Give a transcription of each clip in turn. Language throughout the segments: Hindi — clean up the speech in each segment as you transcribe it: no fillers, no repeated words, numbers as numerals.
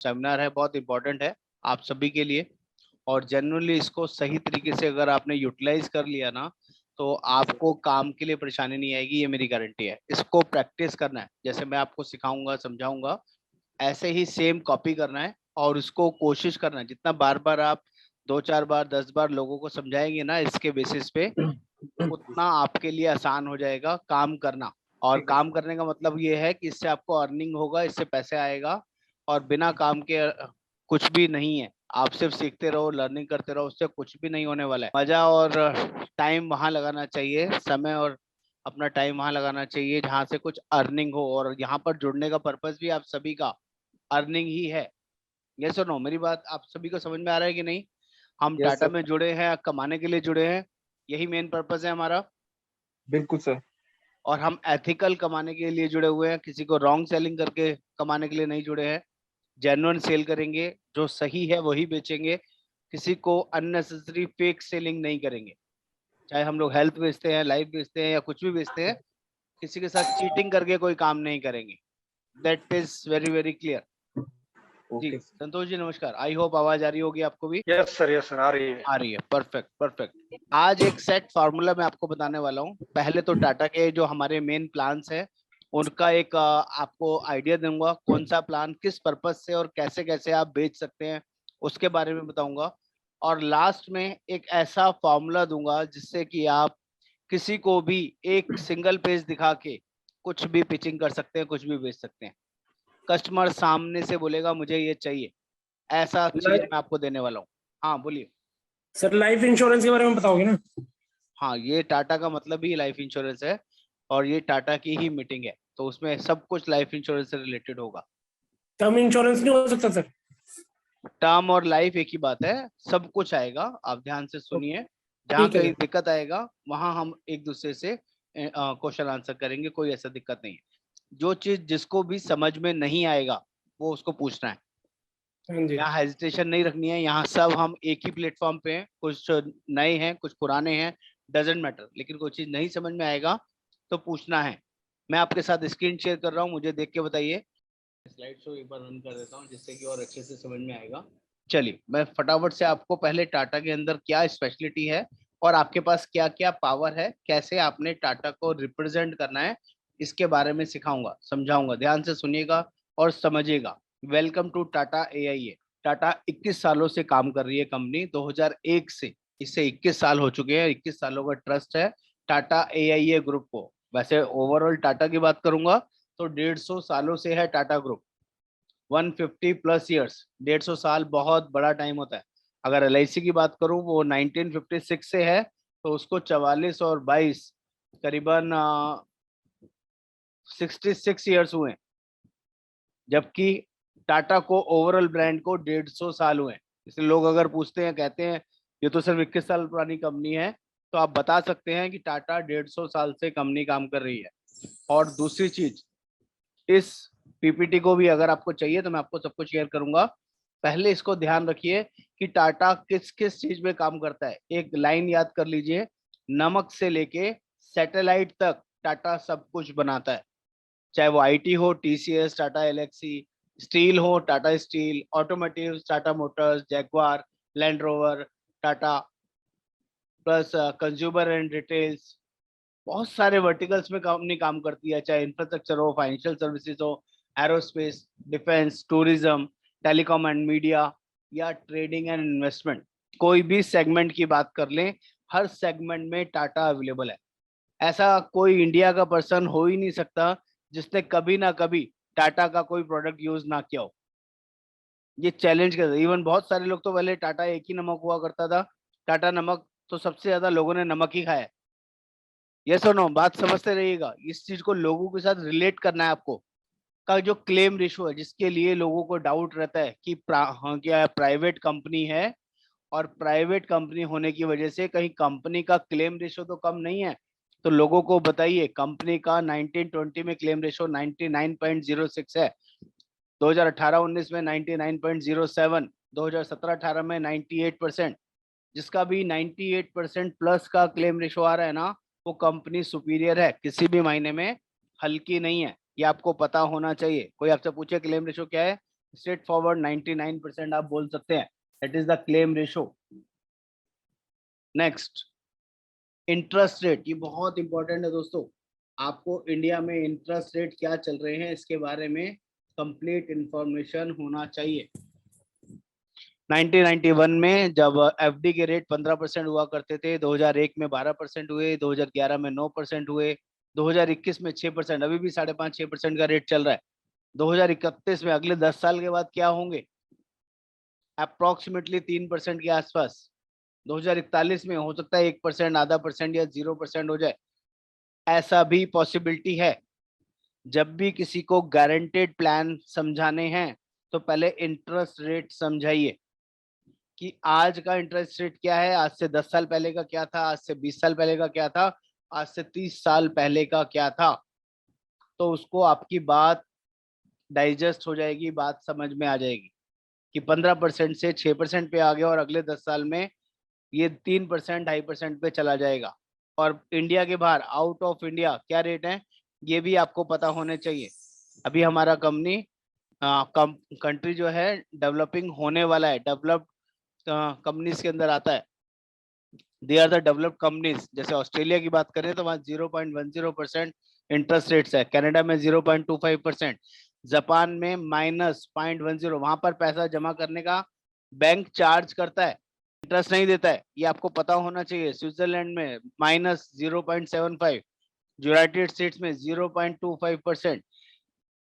सेमिनार है, बहुत इंपॉर्टेंट है आप सभी के लिए। और जनरली इसको सही तरीके से अगर आपने यूटिलाइज कर लिया ना, तो आपको काम के लिए परेशानी नहीं आएगी, ये मेरी गारंटी है। इसको प्रैक्टिस करना है, जैसे मैं आपको सिखाऊंगा समझाऊंगा ऐसे ही सेम कॉपी करना है। और उसको कोशिश करना है, जितना बार बार आप 2-4 बार 10 बार लोगों को समझाएंगे ना इसके बेसिस पे, उतना आपके लिए आसान हो जाएगा काम करना। और ठीक है काम करने का मतलब ये है कि इससे आपको अर्निंग होगा, इससे पैसे आएगा। और बिना काम के कुछ भी नहीं है। आप सिर्फ सीखते रहो, लर्निंग करते रहो, उससे कुछ भी नहीं होने वाला है। मजा और टाइम वहां लगाना चाहिए, समय और अपना टाइम वहां लगाना चाहिए जहां से कुछ अर्निंग हो। और यहाँ पर जुड़ने का पर्पस भी आप सभी का अर्निंग ही है। ये सुनो, मेरी बात आप सभी को समझ में आ रहा है कि नहीं? हम यस टाटा सर। में जुड़े हैं, कमाने के लिए जुड़े हैं, यही मेन पर्पस है हमारा। बिल्कुल सर। और हम एथिकल कमाने के लिए जुड़े हुए हैं, किसी को रॉन्ग सेलिंग करके कमाने के लिए नहीं जुड़े हैं। जेन्युइन सेल करेंगे, जो सही है वही बेचेंगे। किसी को अननेसेसरी फेक सेलिंग नहीं करेंगे। चाहे हम लोग हेल्थ बेचते हैं, लाइफ बेचते हैं या कुछ भी बेचते हैं, किसी के साथ चीटिंग करके कोई काम नहीं करेंगे। That is very very clear. जी ओके। संतोष जी नमस्कार, आई होप आवाज आ रही होगी आपको भी। यस सर, आ रही है। आ रही है, परफेक्ट परफेक्ट। आज एक सेट फार्मूला मैं आपको बताने वाला हूँ। पहले तो टाटा के जो हमारे मेन प्लान्स है उनका एक आपको आइडिया दूंगा, कौन सा प्लान किस पर्पज से और कैसे कैसे आप बेच सकते हैं उसके बारे में बताऊंगा। और लास्ट में एक ऐसा फार्मूला दूंगा जिससे कि आप किसी को भी एक सिंगल पेज दिखा के कुछ भी पिचिंग कर सकते हैं, कुछ भी बेच सकते हैं। कस्टमर सामने से बोलेगा मुझे ये चाहिए, ऐसा चीज मैं आपको देने वाला हूँ। हाँ बोलिए। सर लाइफ इंश्योरेंस के बारे में बताओगे ना? हाँ, ये टाटा का मतलब ही लाइफ इंश्योरेंस है। और ये टाटा की ही मीटिंग है, तो उसमें सब कुछ लाइफ इंश्योरेंस से रिलेटेड होगा। टर्म इंश्योरेंस नहीं हो सकता सर? टर्म और लाइफ एक ही बात है, सब कुछ आएगा, आप ध्यान से सुनिए। जहाँ ठीक है कहीं सर। दिक्कत आएगा वहां हम एक दूसरे से क्वेश्चन आंसर करेंगे, कोई ऐसा दिक्कत नहीं है। जो चीज जिसको भी समझ में नहीं आएगा वो उसको पूछना है। हाँ जी। यहाँ हेजिटेशन नहीं रखनी है, यहाँ सब हम एक ही प्लेटफॉर्म पे हैं, कुछ नए हैं कुछ पुराने हैं, डजेंट मैटर। लेकिन कोई चीज नहीं समझ में आएगा तो पूछना है। मैं आपके साथ स्क्रीन शेयर कर रहा हूँ, मुझे देख के बताइए। स्लाइड शो एक बार रन कर देता हूँ जिससे कि और अच्छे से समझ में आएगा। चलिए मैं फटाफट से आपको पहले टाटा के अंदर क्या स्पेशलिटी है और आपके पास क्या क्या पावर है, कैसे आपने टाटा को रिप्रेजेंट करना है, इसके बारे में सिखाऊंगा समझाऊंगा। ध्यान से सुनिएगा और समझिएगा। Welcome to Tata AIA. Tata 21 सालों से काम कर रही है कंपनी, 2001 से। इससे 21 साल हो चुके हैं, 21 सालों का ट्रस्ट है टाटा एआईए ग्रुप को। वैसे ओवरऑल टाटा की बात करूंगा तो 150 सालों से है टाटा ग्रुप। 150+ ईयर्स, 150 साल बहुत बड़ा टाइम होता है। अगर एलआईसी की बात करूं वो 1956 से है, तो उसको 44 और 22 करीबन 66 ईयर्स हुए। जबकि टाटा को ओवरऑल ब्रांड को 150 साल हुए। इसलिए लोग अगर पूछते हैं, कहते हैं ये तो सिर्फ 21 साल पुरानी कंपनी है, तो आप बता सकते हैं कि टाटा 150 साल से कंपनी काम कर रही है। और दूसरी चीज, इस पीपीटी को भी अगर आपको चाहिए तो मैं आपको सब कुछ शेयर करूंगा। पहले इसको ध्यान रखिए कि टाटा किस किस चीज में काम करता है। एक लाइन याद कर लीजिए, नमक से लेके सैटेलाइट तक टाटा सब कुछ बनाता है। चाहे वो आईटी हो, टीसीएस, टाटा एलेक्सी, स्टील हो, Tata steel, automotive, Tata Motors, Jaguar, land rover, Tata, plus consumer and retails. बहुत सारे वर्टिकल्स में कंपनी काम करती है, चाहे इंफ्रास्ट्रक्चर हो, फाइनेंशियल सर्विसेज हो, aerospace, defence, tourism, telecom and media, या ट्रेडिंग एंड इन्वेस्टमेंट। कोई भी सेगमेंट की बात कर लें, हर सेगमेंट में टाटा अवेलेबल है। ऐसा कोई इंडिया का पर्सन हो ही नहीं सकता जिसने कभी ना कभी टाटा का कोई प्रोडक्ट यूज ना किया हो। ये चैलेंज कर, इवन बहुत सारे लोग तो पहले टाटा एक ही नमक हुआ करता था, टाटा नमक, तो सबसे ज्यादा लोगों ने नमक ही खाया है। ये सुनो, बात समझते रहिएगा, इस चीज को लोगों के साथ रिलेट करना है आपको। का जो क्लेम रेशो है, जिसके लिए लोगों को डाउट रहता है कि हाँ क्या प्राइवेट कंपनी है, और प्राइवेट कंपनी होने की वजह से कहीं कंपनी का क्लेम रेशो तो कम नहीं है। तो लोगों को बताइए, कंपनी का 1920 में क्लेम रेशो 99.06 है, 2018-19 में 99.07, 2017-18 में 98%। जिसका भी 98% प्लस का क्लेम रेशो आ रहा है ना, वो कंपनी सुपीरियर है, किसी भी महीने में हल्की नहीं है। ये आपको पता होना चाहिए। कोई आपसे पूछे क्लेम रेशो क्या है, स्ट्रेट फॉरवर्ड 99% आप बोल सकते हैं, that is the claim ratio. Next, interest rate, ये बहुत इंपॉर्टेंट है दोस्तों। आपको इंडिया में इंटरेस्ट रेट क्या चल रहे हैं इसके बारे में कंप्लीट इंफॉर्मेशन होना चाहिए। 1991 में जब एफडी के रेट 15% हुआ करते थे, 2001 में 12% हुए, 2011 में 9% हुए, 2021 में 6%, अभी भी 5.5-6% का रेट चल रहा है। 2031 में अगले 10 साल के बाद क्या होंगे? अप्रोक्सीमेटली 3% के आसपास। 2041 में हो सकता है 1%, आधा परसेंट या 0% हो जाए, ऐसा भी पॉसिबिलिटी है। जब भी किसी को गारंटेड प्लान समझाने हैं तो पहले इंटरेस्ट रेट समझाइए कि आज का इंटरेस्ट रेट क्या है, आज से 10 साल पहले का क्या था, आज से 20 साल पहले का क्या था, आज से 30 साल पहले का क्या था। तो उसको आपकी बात डाइजेस्ट हो जाएगी, बात समझ में आ जाएगी कि 15% से 6% पे आ गया और अगले 10 साल में ये 3%, 2.5% पे चला जाएगा। और इंडिया के बाहर, आउट ऑफ इंडिया क्या रेट है ये भी आपको पता होने चाहिए। अभी हमारा कंट्री जो है डेवलपिंग होने वाला है, डेवलप्ड कंपनीज के अंदर आता है। They are the developed companies. जैसे ऑस्ट्रेलिया की बात करें तो वहाँ 0.10% इंटरेस्ट रेट्स है, कनाडा में 0.25%, जापान में -0.10। वहां पर पैसा जमा करने का बैंक चार्ज करता है, इंटरेस्ट नहीं देता है, ये आपको पता होना चाहिए। स्विट्जरलैंड में -0.75, यूनाइटेड स्टेट्स में 0.25%,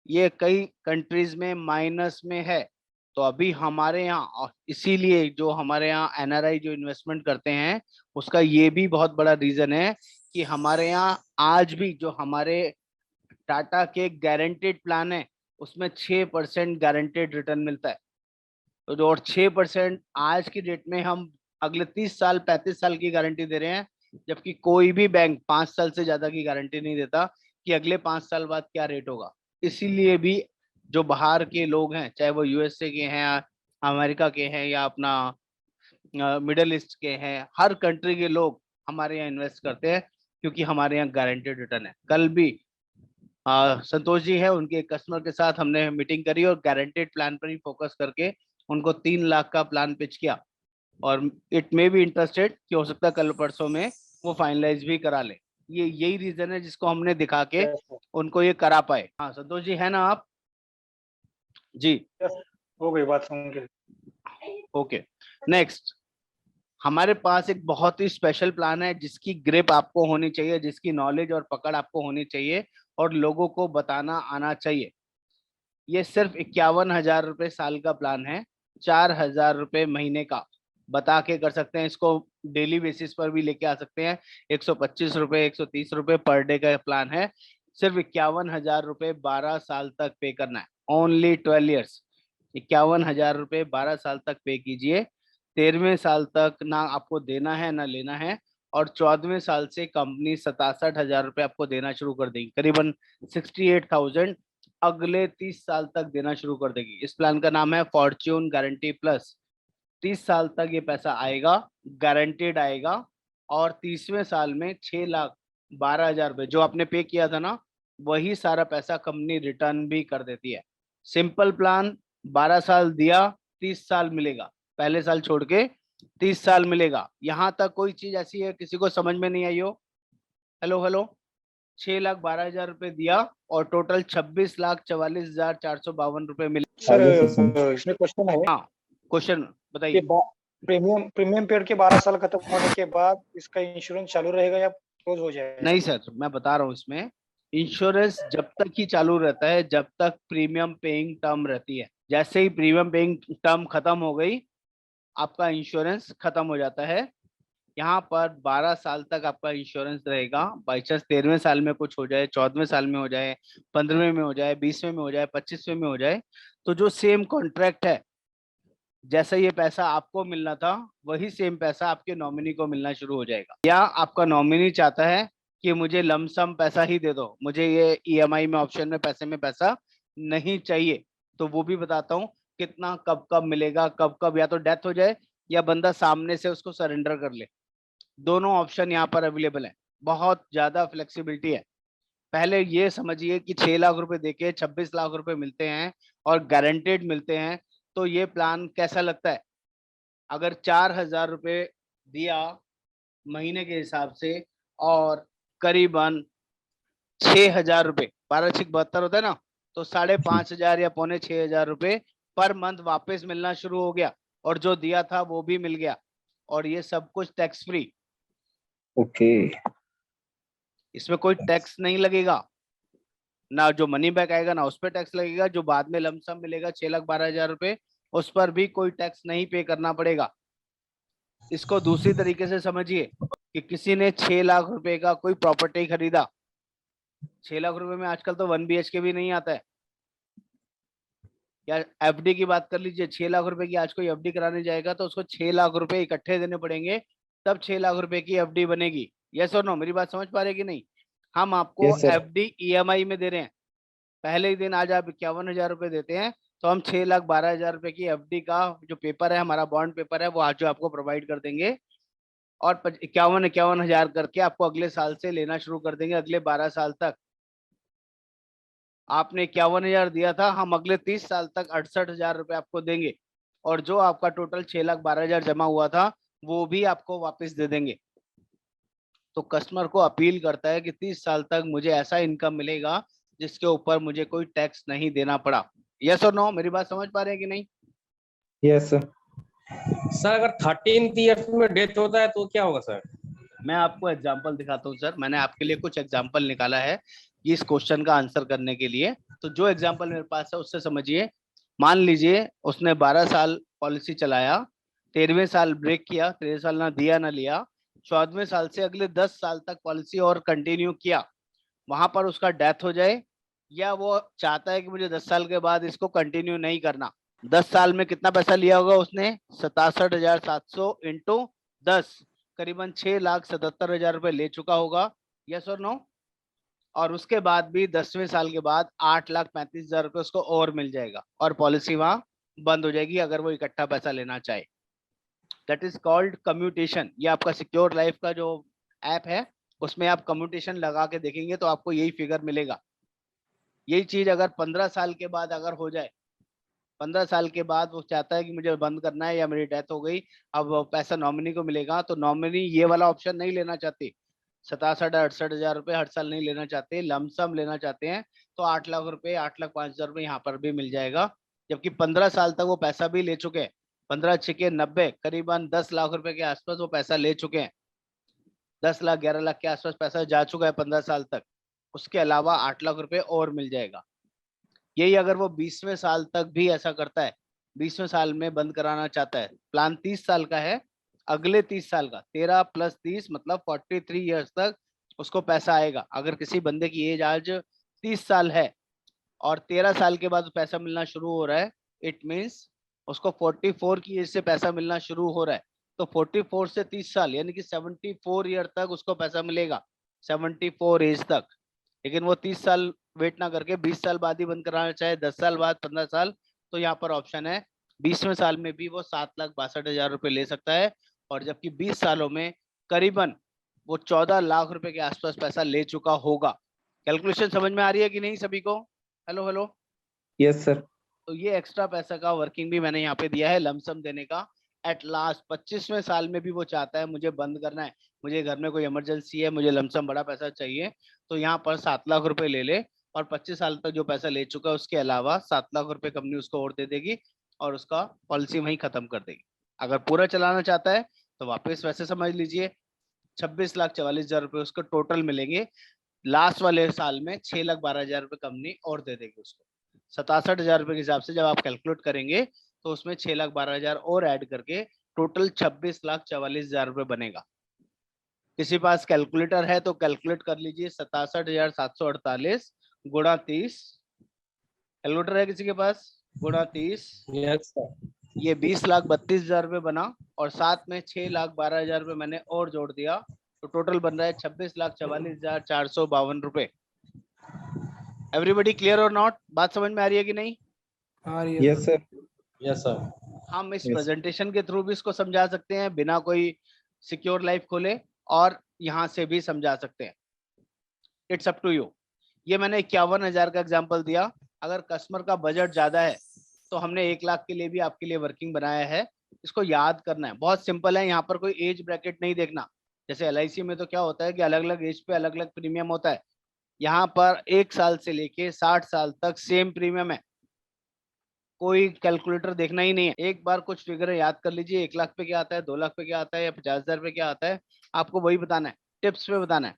ये कई कंट्रीज में माइनस में है। तो अभी हमारे यहाँ, इसीलिए जो हमारे यहाँ एनआरआई जो इन्वेस्टमेंट करते हैं उसका ये भी बहुत बड़ा रीजन है कि हमारे यहाँ आज भी जो हमारे टाटा के गारंटेड प्लान है उसमें 6% गारंटेड रिटर्न मिलता है। तो जो और 6% आज की डेट में हम अगले 30 साल 35 साल की गारंटी दे रहे हैं, जबकि कोई भी बैंक 5 साल से ज्यादा की गारंटी नहीं देता कि अगले 5 साल बाद क्या रेट होगा। इसीलिए भी जो बाहर के लोग हैं, चाहे वो यूएसए के हैं, अमेरिका के हैं या अपना मिडल ईस्ट के हैं, हर कंट्री के लोग हमारे यहाँ इन्वेस्ट करते हैं क्योंकि हमारे यहाँ गारंटेड रिटर्न है। कल भी संतोष जी है, उनके कस्टमर के साथ हमने मीटिंग करी और गारंटेड प्लान पर ही फोकस करके उनको 3 लाख का प्लान पिच किया। और इट मे बी इंटरेस्टेड कि हो सकता है कल परसों में वो फाइनलाइज भी करा ले। ये यही रीजन है जिसको हमने दिखा के उनको ये करा पाए। हाँ संतोष जी है ना आप? जी हो गई बात समझ गए। ओके। नेक्स्ट, हमारे पास एक बहुत ही स्पेशल प्लान है जिसकी ग्रिप आपको होनी चाहिए, जिसकी नॉलेज और पकड़ आपको होनी चाहिए और लोगों को बताना आना चाहिए। ये सिर्फ 51,000 रुपए साल का प्लान है, 4,000 रुपए महीने का बता के कर सकते हैं। इसको डेली बेसिस पर भी लेके आ सकते हैं। 125 रुपए 130 रुपए पर डे का प्लान है। सिर्फ 51,000 रुपए 12 साल तक पे करना है, ओनली 12 ईयर्स। 51,000 रुपए 12 साल तक पे कीजिए। 13वें साल तक ना आपको देना है ना लेना है, और 14वें साल से कंपनी 67,000 रुपए आपको देना शुरू कर देगी, करीबन 68,000 अगले 30 साल तक देना शुरू कर देगी। इस प्लान का नाम है फॉर्च्यून गारंटी प्लस। 30 साल तक ये पैसा आएगा, गारंटेड आएगा, और 30वें साल में 6,12,000 रुपए जो आपने पे किया था ना, वही सारा पैसा कंपनी रिटर्न भी कर देती है। सिंपल प्लान, 12 साल दिया, 30 साल मिलेगा, पहले साल छोड़ के 30 साल मिलेगा। यहां तक कोई चीज ऐसी है किसी को समझ में नहीं आई हो? Hello hello. 6,12,000 रुपए दिया और टोटल 26,44,452 रुपए मिले। सर इसमें क्वेश्चन है हाँ क्वेश्चन कि बताइए। प्रीमियम पीरियड के 12 साल खत्म होने के बाद इसका इंश्योरेंस चालू रहेगा या क्लोज हो जाएगा? नहीं सर, मैं बता रहा हूँ, इसमें इंश्योरेंस जब तक ही चालू रहता है जब तक प्रीमियम पेइंग टर्म रहती है। जैसे ही प्रीमियम पेइंग टर्म खत्म हो गई, आपका इंश्योरेंस खत्म हो जाता है। यहाँ पर 12 साल तक आपका इंश्योरेंस रहेगा। बाई चांस 13वें साल में कुछ हो जाए, 14वें साल में हो जाए, 15वें में हो जाए, 20वें में हो जाए, 25वें में हो जाए, तो जो सेम कॉन्ट्रैक्ट है, जैसा ये पैसा आपको मिलना था वही सेम पैसा आपके नॉमिनी को मिलना शुरू हो जाएगा। या आपका नॉमिनी चाहता है कि मुझे लमसम पैसा ही दे दो, मुझे ये ईएमआई में ऑप्शन में पैसा नहीं चाहिए, तो वो भी बताता हूँ कितना कब कब मिलेगा, कब कब या तो डेथ हो जाए या बंदा सामने से उसको सरेंडर कर ले। दोनों ऑप्शन यहाँ पर अवेलेबल है, बहुत ज्यादा फ्लेक्सिबिलिटी है। पहले ये समझिए कि 6 लाख रुपए देके 26 लाख रुपए मिलते हैं और गारंटेड मिलते हैं, तो ये प्लान कैसा लगता है? अगर 4,000 रुपए दिया महीने के हिसाब से और करीबन 6,000 रुपए, 12×6 = 72 होता है ना, तो 5,500 या 5,600 रुपए पर मंथ वापस मिलना शुरू हो गया, और जो दिया था वो भी मिल गया, और ये सब कुछ टैक्स फ्री। ओके। इसमें कोई टैक्स नहीं लगेगा, ना जो मनी बैक आएगा ना उस पर टैक्स लगेगा। जो बाद में लमसम मिलेगा 6,12,000 रुपए, उस पर भी कोई टैक्स नहीं पे करना पड़ेगा। इसको दूसरी तरीके से समझिए कि किसी ने 6 लाख रुपए का कोई प्रॉपर्टी खरीदा, 6 लाख रुपए में आजकल तो 1 BHK भी नहीं आता है, या एफडी की बात कर लीजिए, 6 लाख रुपए की आज कोई एफडी कराने जाएगा तो उसको 6 लाख रुपए इकट्ठे देने पड़ेंगे, तब 6 लाख रुपए की एफडी बनेगी। यस और नो, मेरी बात समझ पा रहे कि नहीं? हम आपको Yes, sir. एफडी EMI में दे रहे हैं, पहले ही दिन आज आप 51,000 रुपए देते हैं, तो हम 6,12,000 रुपए की एफडी का जो पेपर है, हमारा बॉन्ड पेपर है, वो आज जो आपको प्रोवाइड कर देंगे, और 51,000 करके आपको अगले साल से लेना शुरू कर देंगे, अगले 12 साल तक। आपने 51,000 दिया था, हम अगले 30 साल तक 68,000 रुपए आपको देंगे, और जो आपका टोटल 6,12,000 जमा हुआ था वो भी आपको वापस दे देंगे। तो कस्टमर को अपील करता है कि 30 साल तक मुझे ऐसा इनकम मिलेगा जिसके ऊपर मुझे कोई टैक्स नहीं देना पड़ा। यस और नो, मेरी बात समझ पा रहे हैं कि नहीं? Yes sir. सर अगर 13th ईयर में डेथ होता है तो क्या होगा सर? मैं आपको एग्जांपल दिखाता हूँ सर, मैंने आपके लिए कुछ एग्जांपल निकाला है इस क्वेश्चन का आंसर करने के लिए। तो जो एग्जांपल मेरे पास है उससे समझिए। मान लीजिए उसने 12 साल पॉलिसी चलाया, 13वें साल ब्रेक किया, 13 साल ना दिया ना लिया, 14वें साल से अगले 10 साल तक पॉलिसी और कंटिन्यू किया, वहां पर उसका डेथ हो जाए, या वो चाहता है कि मुझे 10 साल के बाद इसको कंटिन्यू नहीं करना। 10 साल में कितना पैसा लिया होगा उसने? 67,700 इंटू 10, करीबन 6,77,000 रुपए ले चुका होगा। यस और नो? और उसके बाद भी 10वें साल के बाद 8,35,000 रुपए उसको और मिल जाएगा, और पॉलिसी वहां बंद हो जाएगी अगर वो इकट्ठा पैसा लेना चाहे। That is called commutation. ये आपका सिक्योर लाइफ का जो ऐप है उसमें आप कम्यूटेशन लगा के देखेंगे तो आपको यही फिगर मिलेगा। यही चीज अगर 15 साल के बाद अगर हो जाए, 15 साल के बाद वो चाहता है कि मुझे बंद करना है या मेरी डेथ हो गई, अब पैसा नॉमिनी को मिलेगा, तो नॉमिनी ये वाला ऑप्शन नहीं लेना चाहते, 67,68,000 रुपए हर साल नहीं लेना चाहते, लमसम लेना चाहते हैं, तो 8 लाख रुपए, 8,05,000 रुपए यहाँ पर भी मिल जाएगा। जबकि 15 साल तक वो पैसा भी ले चुके हैं, 15 छिके 90, करीबन 10 लाख रुपए के आसपास वो पैसा ले चुके हैं, 10 लाख 11 लाख के आसपास पैसा जा चुका है 15 साल तक। उसके अलावा 8 लाख रुपए और मिल जाएगा। यही अगर वो 20वें साल तक भी ऐसा करता है, 20वें साल में बंद कराना चाहता है, प्लान 30 साल का है, अगले 30 साल का 13 + 30 मतलब 43 ईयर्स तक उसको पैसा आएगा। अगर किसी बंदे की एज आज 30 साल है और 13 साल के बाद पैसा मिलना शुरू हो रहा है, इट मीन्स उसको 44 की एज से पैसा मिलना शुरू हो रहा है, तो 44 से 30 साल यानी कि 74 ईयर तक उसको पैसा मिलेगा, 74 एज तक। लेकिन वो 30 साल वेट ना करके 20 साल बाद ही बंद कराना चाहे, 10 साल बाद, 15 साल, तो यहाँ पर ऑप्शन है 20वें साल में भी वो 7,62,000 रुपए ले सकता है, और जबकि 20 सालों में करीबन वो 14 लाख रुपए के आसपास पैसा ले चुका होगा। कैलकुलेशन समझ में आ रही है कि नहीं सभी को? Hello hello. Yes sir. तो ये एक्स्ट्रा पैसा का वर्किंग भी मैंने यहाँ पे दिया है, लमसम देने का। एट लास्ट 25वें साल में भी वो चाहता है मुझे बंद करना है, मुझे घर में कोई इमरजेंसी है, मुझे लमसम बड़ा पैसा चाहिए, तो यहाँ पर 7 लाख रुपए ले ले, और 25 साल तक जो पैसा ले चुका है उसके अलावा 7 लाख रुपए कंपनी उसको और दे देगी, और उसका पॉलिसी वहीं खत्म कर देगी। अगर पूरा चलाना चाहता है तो वापस वैसे समझ लीजिए 26,44,000 रुपए उसको टोटल मिलेंगे, लास्ट वाले साल में 6,12,000 रुपए कंपनी और दे देगी उसको। 67,000 रुपए के हिसाब से जब आप कैलकुलेट करेंगे तो उसमें 6,12,000 और ऐड करके टोटल 26,44,000 रुपए बनेगा। किसी पास कैलकुलेटर है तो कैलकुलेट कर लीजिए, 67,748 गुणा 30। कैलकुलेटर है किसी के पास? गुणा 30, यस सर। ये 20,32,000 रुपए बना, और साथ में 6,12,000 रुपए मैंने और जोड़ दिया, तो टोटल बन रहा है 26,44,452 रुपए। एवरीबडी क्लियर और नॉट? बात समझ में आ रही है कि नहीं? आ रही है यस सर। Yes sir. हम इस Yes. प्रेजेंटेशन के थ्रू भी इसको समझा सकते हैं बिना कोई सिक्योर लाइफ खोले, और यहाँ से भी समझा सकते हैं। It's up to you. ये मैंने 51,000 का एग्जाम्पल दिया। अगर कस्टमर का बजट ज्यादा है तो हमने 1 लाख के लिए भी आपके लिए वर्किंग बनाया है। इसको याद करना है, बहुत सिंपल है। यहाँ पर कोई एज ब्रैकेट नहीं देखना। जैसे LIC में तो क्या होता है कि अलग अलग एज पे अलग अलग प्रीमियम होता है। यहाँ पर 1 साल से लेके 60 साल तक सेम प्रीमियम है। कोई कैलकुलेटर देखना ही नहीं है। एक बार कुछ फिगर याद कर लीजिए, 1 लाख पे क्या आता है, 2 लाख पे क्या आता है, या 50,000 पे क्या आता है। आपको वही बताना है, टिप्स पे बताना है।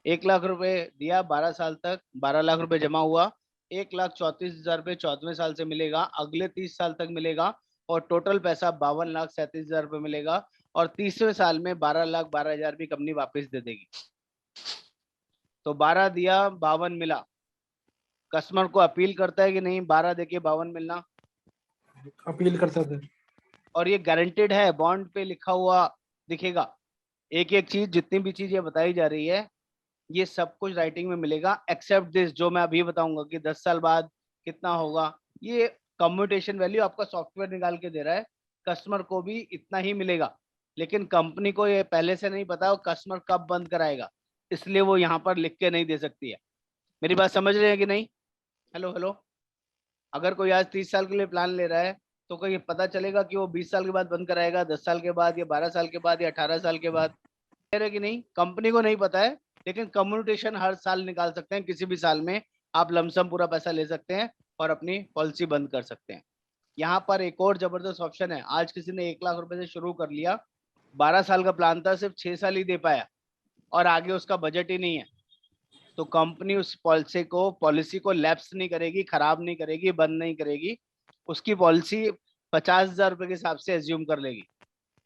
1 लाख रुपए दिया, 12 साल तक 12 लाख रुपए जमा हुआ। 1,34,000 रुपये 14वें साल से मिलेगा, अगले 30 साल तक मिलेगा, और टोटल पैसा 52,37,000 रुपये मिलेगा। और 30वें साल में 12,12,000 भी कंपनी वापस दे देगी। तो 12 दिया, 52 मिला। कस्टमर को अपील करता है कि नहीं 12 देके 52 मिलना, अपील करता था। और ये गारंटेड है, बॉन्ड पे लिखा हुआ दिखेगा। एक एक चीज, जितनी भी चीज ये बताई जा रही है, ये सब कुछ राइटिंग में मिलेगा, एक्सेप्ट दिस जो मैं अभी बताऊंगा कि 10 साल बाद कितना होगा। ये कम्यूटेशन वैल्यू आपका सॉफ्टवेयर निकाल के दे रहा है, कस्टमर को भी इतना ही मिलेगा। लेकिन कंपनी को ये पहले से नहीं पता कस्टमर कब बंद कराएगा, इसलिए वो यहाँ पर लिख के नहीं दे सकती है। मेरी बात समझ रहे हैं कि नहीं? Hello hello. अगर कोई आज 30 साल के लिए प्लान ले रहा है तो कोई पता चलेगा कि वो 20 साल के बाद बंद कराएगा, 10 साल के बाद, या 12 साल के बाद, या 18 साल के बाद? कह रहे कि नहीं, कंपनी को नहीं पता है। लेकिन कम्युनिकेशन हर साल निकाल सकते हैं, किसी भी साल में आप लमसम पूरा पैसा ले सकते हैं और अपनी पॉलिसी बंद कर सकते हैं। यहाँ पर एक और जबरदस्त ऑप्शन है। आज किसी ने 1 लाख रुपए से शुरू कर लिया, 12 साल का प्लान था, सिर्फ 6 साल ही दे पाया, और आगे उसका बजट ही नहीं है। तो कंपनी उस पॉलिसी को लैप्स नहीं करेगी, खराब नहीं करेगी, बंद नहीं करेगी। उसकी पॉलिसी 50,000 रुपए के हिसाब से एज्यूम कर लेगी।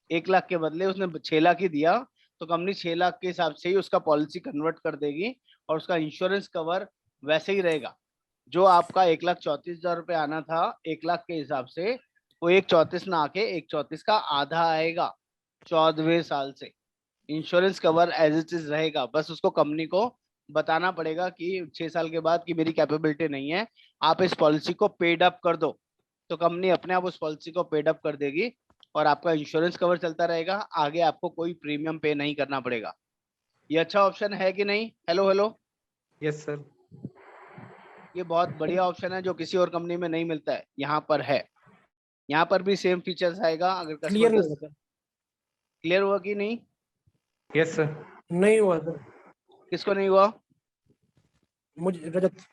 1 लाख के बदले उसने 6 लाख ही दिया, तो कंपनी 6 लाख के हिसाब से ही उसका पॉलिसी कन्वर्ट कर देगी, और उसका इंश्योरेंस कवर वैसे ही रहेगा। जो आपका 1,34,000 रुपये आना था 1 लाख के हिसाब से, वो 1,34 ना आके 1,34 का आधा आएगा 14वें साल से। Insurance cover as it is रहेगा, बस उसको कंपनी को बताना पड़ेगा कि 6 साल के बाद कि मेरी कैपेबिलिटी नहीं है, आप इस पॉलिसी को पेड अप कर दो। तो कंपनी अपने आप उस पॉलिसी को पेड अप कर देगी, और आपका इंश्योरेंस कवर चलता रहेगा। आगे आपको कोई प्रीमियम पे नहीं करना पड़ेगा। ये अच्छा ऑप्शन है कि नहीं? Hello hello. Yes sir. ये बहुत बढ़िया ऑप्शन है जो किसी और कंपनी में नहीं मिलता है, यहाँ पर है। यहाँ पर भी सेम फीचर्स आएगा। अगर क्लियर कस्टमर नहीं हुआ। क्लियर हुआ कि नहीं? Yes sir. नहीं हुआ सर। किसको नहीं हुआ? मुझे रजत।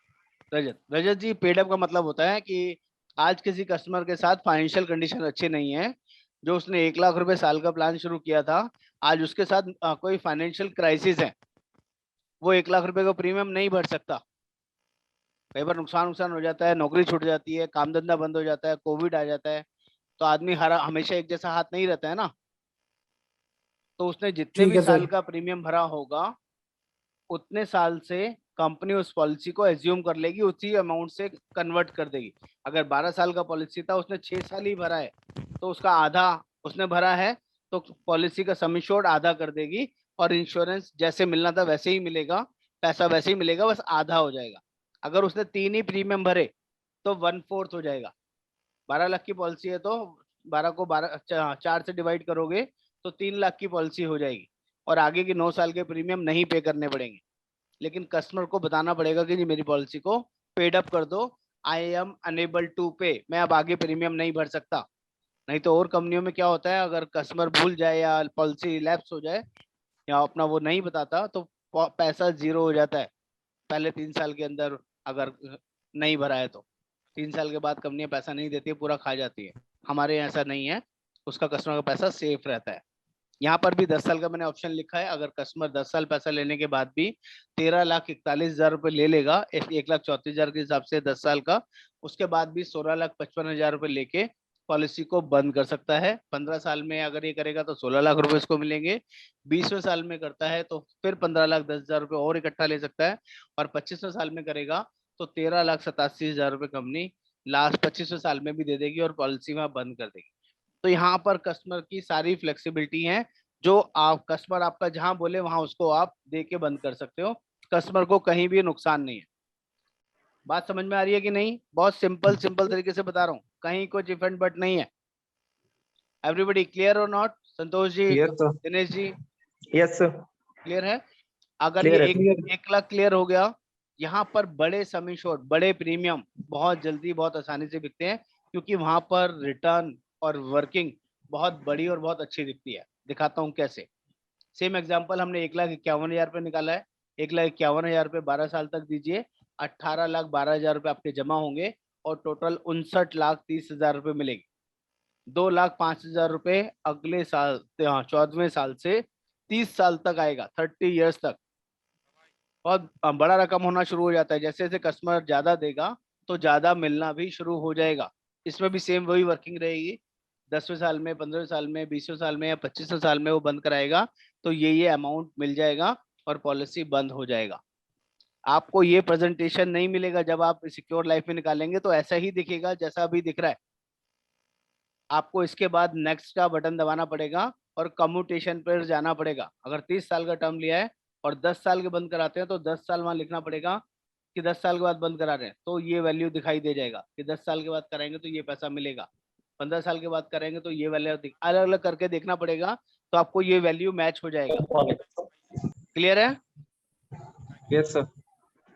रजत जी, पेडअप का मतलब होता है कि आज किसी कस्टमर के साथ फाइनेंशियल कंडीशन अच्छी नहीं है, जो उसने 1 लाख रुपए साल का प्लान शुरू किया था, आज उसके साथ कोई फाइनेंशियल क्राइसिस है, वो 1 लाख रुपए का प्रीमियम नहीं भर सकता। कई बार नुकसान हो जाता है, नौकरी छूट जाती है, काम धंधा बंद हो जाता है, कोविड आ जाता है, तो आदमी हमेशा एक जैसा हाथ नहीं रहता है ना। तो उसने जितने ठीक भी है साल सर। का प्रीमियम भरा होगा, उतने साल से कंपनी उस पॉलिसी को एज्यूम कर लेगी, उसी अमाउंट से कन्वर्ट कर देगी। अगर 12 साल का पॉलिसी था, उसने 6 साल ही भरा है, तो उसका आधा उसने भरा है, तो पॉलिसी का सम इंश्योर्ड आधा कर देगी, और इंश्योरेंस जैसे मिलना था वैसे ही मिलेगा, पैसा वैसे ही मिलेगा, बस आधा हो जाएगा। अगर उसने 3 ही प्रीमियम भरे तो 1/4 हो जाएगा। 12 लाख की पॉलिसी है तो 12 को 4 से डिवाइड करोगे तो 3 लाख की पॉलिसी हो जाएगी, और आगे के 9 साल के प्रीमियम नहीं पे करने पड़ेंगे। लेकिन कस्टमर को बताना पड़ेगा कि जी मेरी पॉलिसी को पेड अप कर दो, आई एम अनेबल टू पे, मैं अब आगे प्रीमियम नहीं भर सकता। नहीं तो और कंपनियों में क्या होता है, अगर कस्टमर भूल जाए या पॉलिसी लैप्स हो जाए या अपना वो नहीं बताता, तो पैसा 0 हो जाता है पहले 3 साल के अंदर। अगर नहीं भरा है तो 3 साल के बाद कंपनियां पैसा नहीं देती है, पूरा खा जाती है। हमारे यहाँ ऐसा नहीं है, उसका कस्टमर का पैसा सेफ रहता है। यहाँ पर भी 10 साल का मैंने ऑप्शन लिखा है। अगर कस्टमर 10 साल पैसा लेने के बाद भी 13,41,000 रुपये ले लेगा 1,34,000 के हिसाब से 10 साल का, उसके बाद भी 16,55,000 रुपये लेके पॉलिसी को बंद कर सकता है। 15 साल में अगर ये करेगा तो 16 लाख रुपए इसको मिलेंगे। 20वें साल में करता है तो फिर 15,10,000 रुपये और इकट्ठा ले सकता है, और 25वें साल में करेगा तो 13,87,000 रुपये कंपनी लास्ट 25वें साल में भी दे देगी और पॉलिसी में बंद कर देगी। तो यहाँ पर कस्टमर की सारी फ्लेक्सिबिलिटी है, जो आप कस्टमर आपका जहां बोले वहां उसको आप दे के बंद कर सकते हो, कस्टमर को कहीं भी नुकसान नहीं है। बात समझ में आ रही है कि नहीं? बहुत सिंपल तरीके से बता रहा हूँ, कहीं कुछ इफ एंड बट नहीं है। एवरीबडी क्लियर और not? Santosh ji, yes sir. Dinesh ji, yes sir. Clear है? अगर क्लियर ये है। एक लाख क्लियर हो गया यहाँ पर बड़े सम इंश्योर्ड, बड़े प्रीमियम बहुत जल्दी बहुत आसानी से बिकते हैं, क्योंकि वहां पर रिटर्न और वर्किंग बहुत बड़ी और बहुत अच्छी दिखती है। दिखाता हूँ कैसे। सेम एग्जांपल, हमने 1,51,000 रुपये निकाला है। 1,51,000 रुपये 12 साल तक दीजिए, 18,12,000 रुपये आपके जमा होंगे और टोटल 59,30,000 रुपये मिलेगी। 2,05,000 रुपये अगले साल, हाँ 14वें साल से 30 साल तक आएगा, 30 ईयर्स तक। बहुत बड़ा रकम होना शुरू हो जाता है। जैसे जैसे कस्टमर ज्यादा देगा तो ज्यादा मिलना भी शुरू हो जाएगा। इसमें भी सेम वही वर्किंग रहेगी। 10वें साल में, 15वें साल में, 20वें साल में या 25वें साल में वो बंद कराएगा तो ये अमाउंट मिल जाएगा और पॉलिसी बंद हो जाएगा। आपको ये प्रेजेंटेशन नहीं मिलेगा जब आप सिक्योर लाइफ में निकालेंगे, तो ऐसा ही दिखेगा जैसा अभी दिख रहा है। आपको इसके बाद नेक्स्ट का बटन दबाना पड़ेगा और कम्यूटेशन पर जाना पड़ेगा। अगर 30 साल का टर्म लिया है और 10 साल के बंद कराते हैं तो 10 साल वहां लिखना पड़ेगा कि 10 साल के बाद बंद करा रहे हैं, तो ये वैल्यू दिखाई दे जाएगा कि 10 साल के बाद कराएंगे तो ये पैसा मिलेगा, 15 साल के बाद करेंगे तो ये वैल्यू, अलग अलग करके देखना पड़ेगा, तो आपको ये वैल्यू मैच हो जाएगा। क्लियर है? Yes sir.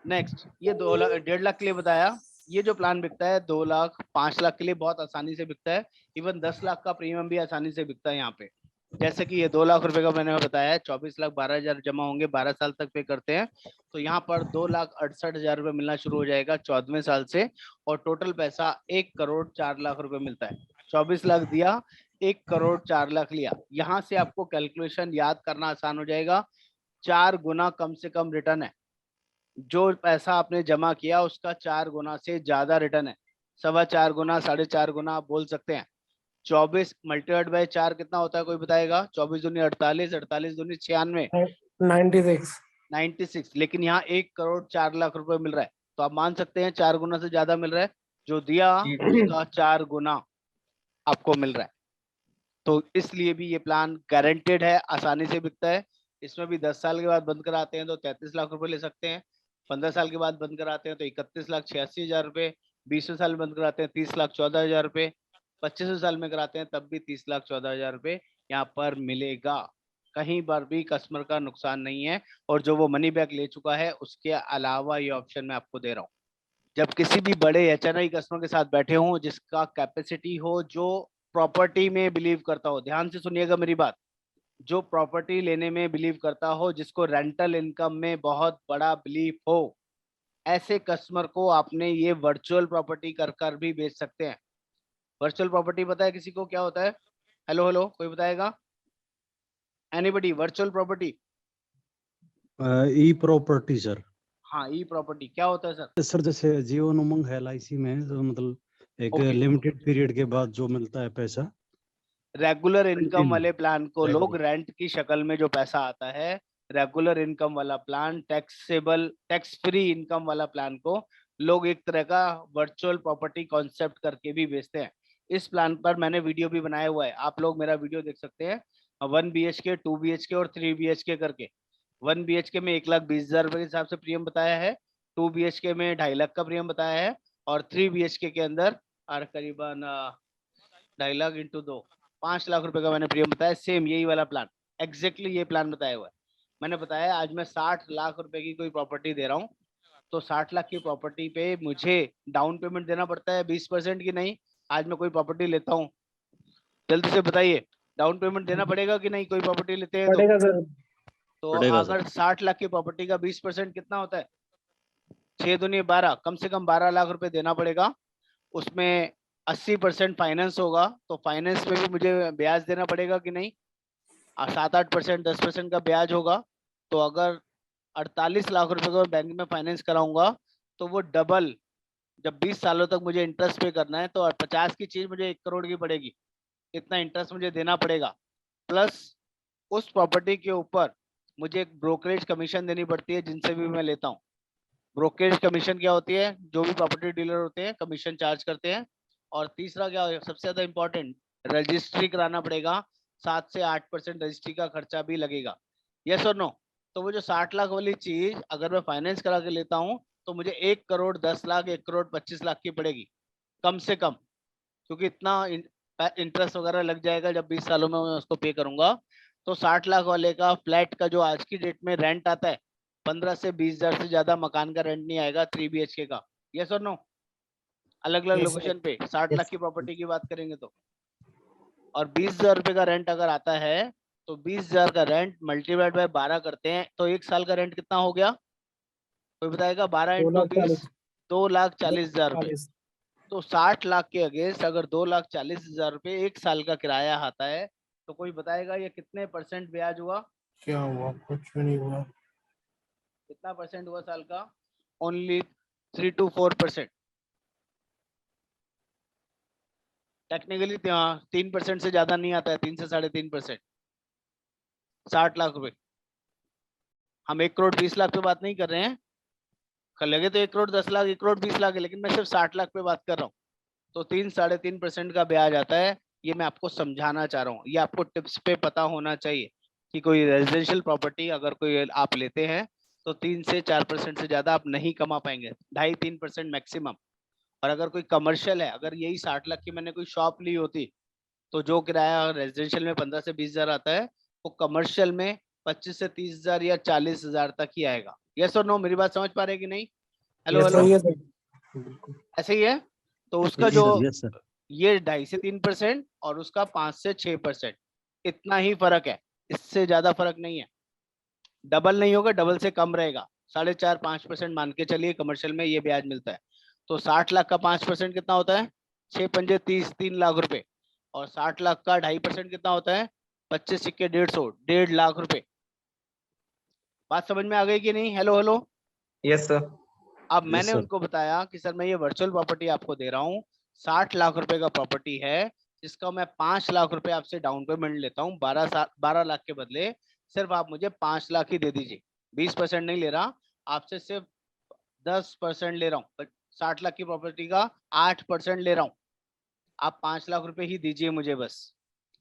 नेक्स्ट, ये 2 लाख 1.5 लाख के लिए बताया। ये जो प्लान बिकता है 2 लाख 5 लाख के लिए बहुत आसानी से बिकता है। इवन 10 लाख का प्रीमियम भी आसानी से बिकता है यहाँ पे। जैसे कि ये 2 लाख रुपए का मैंने बताया है, 24,12,000 जमा होंगे, 12 साल तक पे करते हैं, तो यहाँ पर 2,68,000 रुपये मिलना शुरू हो जाएगा 14वें साल से, और टोटल पैसा 1,04,00,000 रुपए मिलता है। 24 लाख दिया, 1,04,00,000 लिया। यहाँ से आपको कैलकुलेशन याद करना आसान हो जाएगा। 4 गुना कम से कम रिटर्न है। जो पैसा आपने जमा किया उसका 4 गुना से ज्यादा रिटर्न है। 4.25 गुना, 4.5 गुना आप बोल सकते हैं। 24 मल्टीप्लाइड बाय 4 कितना होता है, कोई बताएगा? 24 दूनी 48, 48 दूनी 96, 96। 96। लेकिन यहाँ 1,04,00,000 रुपए मिल रहा है, तो आप मान सकते हैं 4 गुना से ज्यादा मिल रहा है। जो दिया उसका 4 गुना आपको मिल रहा है। तो इसलिए भी ये प्लान गारंटेड है, आसानी से बिकता है। इसमें भी 10 साल के बाद बंद कराते हैं तो 33 लाख रुपए ले सकते हैं। 15 साल के बाद बंद कराते हैं तो 31,86,000 रुपए। 20वें साल में बंद कराते हैं 30,14,000 रुपए। 25वें साल में कराते हैं तब भी 30,14,000 रुपए यहाँ पर मिलेगा। कहीं पर भी कस्टमर का नुकसान नहीं है। और जो वो मनी बैक ले चुका है उसके अलावा ये ऑप्शन मैं आपको दे रहा हूँ। जब किसी भी बड़े HNI कस्टमर के साथ बैठे हों, जिसका कैपेसिटी हो, जो प्रॉपर्टी में बिलीव करता हो, ध्यान से सुनिएगा मेरी बात, जो प्रॉपर्टी लेने में बिलीव करता हो, जिसको रेंटल इनकम में बहुत बड़ा बिलीव हो, ऐसे कस्टमर को आपने ये वर्चुअल प्रॉपर्टी कर कर भी बेच सकते हैं। वर्चुअल प्रॉपर्टी पता है किसी को क्या होता है? हेलो हेलो, कोई बताएगा? Anybody? Virtual property? E property sir. हाँ, ई प्रॉपर्टी क्या होता है सर? सर जैसे जीवन उमंग है LIC में, तो मतलब एक Okay. लिमिटेड पीरियड के बाद जो मिलता है पैसा, रेगुलर इनकम वाले प्लान को Regular. लोग रेंट की शक्ल में जो पैसा आता है, रेगुलर इनकम वाला plan, taxable tax free income वाला प्लान को लोग एक तरह का वर्चुअल प्रॉपर्टी कॉन्सेप्ट करके भी बेचते हैं। इस प्लान पर मैंने वीडियो भी बनाया हुआ है, आप लोग मेरा वीडियो देख सकते हैं। 1 BHK, 2 BHK और 3 BHK करके। 1 BHK में 1,20,000 रुपए के हिसाब से प्रीमियम बताया है। 2 BHK में 2.5 लाख का प्रीमियम बताया है। और 3 BHK के अंदर करीबन 2.5 लाख इंटू 2, 5 लाख रुपए का मैंने प्रीमियम बताया। सेम यही वाला प्लान, एग्जैक्टली ये प्लान बताया हुआ है। मैंने बताया आज मैं 60 लाख रुपए की कोई प्रॉपर्टी दे रहा हूँ, तो 60 लाख की प्रॉपर्टी पे मुझे डाउन पेमेंट देना पड़ता है 20% की नहीं? आज मैं कोई प्रॉपर्टी लेता हूँ, जल्दी से बताइए, डाउन पेमेंट देना पड़ेगा कि नहीं? कोई प्रॉपर्टी लेते हैं पड़ेगा सर। तो पड़ेगा अगर 60 लाख की प्रॉपर्टी का 20% कितना होता है? 6 दूनी 12, कम से कम 12 लाख रुपए देना पड़ेगा। उसमें 80% फाइनेंस होगा, तो फाइनेंस में भी मुझे ब्याज देना पड़ेगा कि नहीं? 7-8%, 10% का ब्याज होगा। तो अगर 48 लाख रुपए को बैंक में फाइनेंस कराऊंगा तो वो डबल, जब 20 सालों तक मुझे इंटरेस्ट पे करना है तो 50 की चीज मुझे 1 करोड़ की पड़ेगी। इतना इंटरेस्ट मुझे देना पड़ेगा, प्लस उस प्रॉपर्टी के ऊपर मुझे एक ब्रोकरेज कमीशन देनी पड़ती है जिनसे भी मैं लेता हूँ। ब्रोकरेज कमीशन क्या होती है? जो भी प्रॉपर्टी डीलर होते हैं कमीशन चार्ज करते हैं। और तीसरा क्या है, सबसे ज्यादा इंपॉर्टेंट, रजिस्ट्री कराना पड़ेगा। 7 से 8% रजिस्ट्री का खर्चा भी लगेगा। यस और नो? तो वो जो 60 लाख वाली चीज अगर मैं फाइनेंस करा के लेता हूँ तो मुझे 1 करोड़ 10 लाख, 1 करोड़ 25 लाख की पड़ेगी कम से कम, क्योंकि इतना इंटरेस्ट वगैरह लग जाएगा जब 20 सालों में मैं उसको पे करूंगा। तो 60 लाख वाले का फ्लैट का जो आज की डेट में रेंट आता है 15 से 20,000 से ज्यादा मकान का रेंट नहीं आएगा 3 BHK का। यस और नो? अलग अलग Yes, लोकेशन पे 60 Yes. लाख की प्रॉपर्टी की बात करेंगे तो, और 20,000 रुपए का रेंट अगर आता है तो 20,000 का रेंट मल्टीप्लाइड बाय 12 करते हैं तो 1 साल का रेंट कितना हो गया? कोई बताएगा? 12 इंटू 20, 2,40,000 रुपए। 2,40,000। तो 60 लाख के अगेंस्ट अगर 2,40,000 रुपए 1 साल का किराया आता है तो कोई बताएगा ये कितने % ब्याज हुआ? क्या हुआ? कुछ भी नहीं हुआ। कितना % हुआ साल का? Only 3 to 4%। टेक्निकली 3% से ज्यादा नहीं आता है, 3 से 3.5%। 60 लाख रुपए। हम 1 करोड़ 20 लाख पे बात नहीं कर रहे हैं, लगे तो 1 करोड़ 10 लाख, 1 करोड़ 20 लाख है, लेकिन मैं सिर्फ 60 लाख पे बात कर रहा हूँ। तो 3-3.5% का ब्याज आता है। ये मैं आपको समझाना चाह रहा हूँ, ये आपको टिप्स पे पता होना चाहिए कि कोई रेजिडेंशियल प्रॉपर्टी अगर कोई आप लेते हैं तो 3 से 4% से ज्यादा आप नहीं कमा पाएंगे, 2.5-3% मैक्सिमम। और अगर कोई कमर्शियल है, अगर यही 60 लाख की मैंने कोई शॉप ली होती तो जो किराया रेजिडेंशियल में 15 से 20,000 आता है वो कमर्शियल में 25 से 30,000 या 40,000 तक ही आएगा। यस और नो? मेरी बात समझ पा रहे हैं कि नहीं? हेलो हेलो, सही है सर। बिल्कुल। ऐसे ही है। तो उसका Yes, जो sir. Yes, sir. ये 2.5 से 3% और उसका 5 से 6%, इतना ही फर्क है, इससे ज्यादा फर्क नहीं है। डबल नहीं होगा, डबल से कम रहेगा। 4.5-5% मान के चलिए कमर्शियल में ये ब्याज मिलता है। तो 60 लाख का 5% कितना होता है? 6 पंजे 30, 3 लाख रुपए। और 60 लाख का 2.5% कितना होता है? 25 सिक्के 150, 1.5 लाख रुपए। बात समझ में आ गई कि नहीं? Hello hello. Yes sir. अब Yes, मैंने sir. उनको बताया कि सर मैं ये वर्चुअल प्रॉपर्टी आपको दे रहा हूँ, 60 लाख रुपए का प्रॉपर्टी है, जिसका मैं 5 लाख रुपए आपसे डाउन पेमेंट लेता हूँ। 12 लाख के बदले सिर्फ आप मुझे 5 लाख ही दे दीजिए। 20% नहीं ले रहा आपसे, सिर्फ 10% ले रहा हूँ। 60 लाख की प्रॉपर्टी का 8% ले रहा हूँ। आप 5 लाख रुपए ही दीजिए मुझे बस।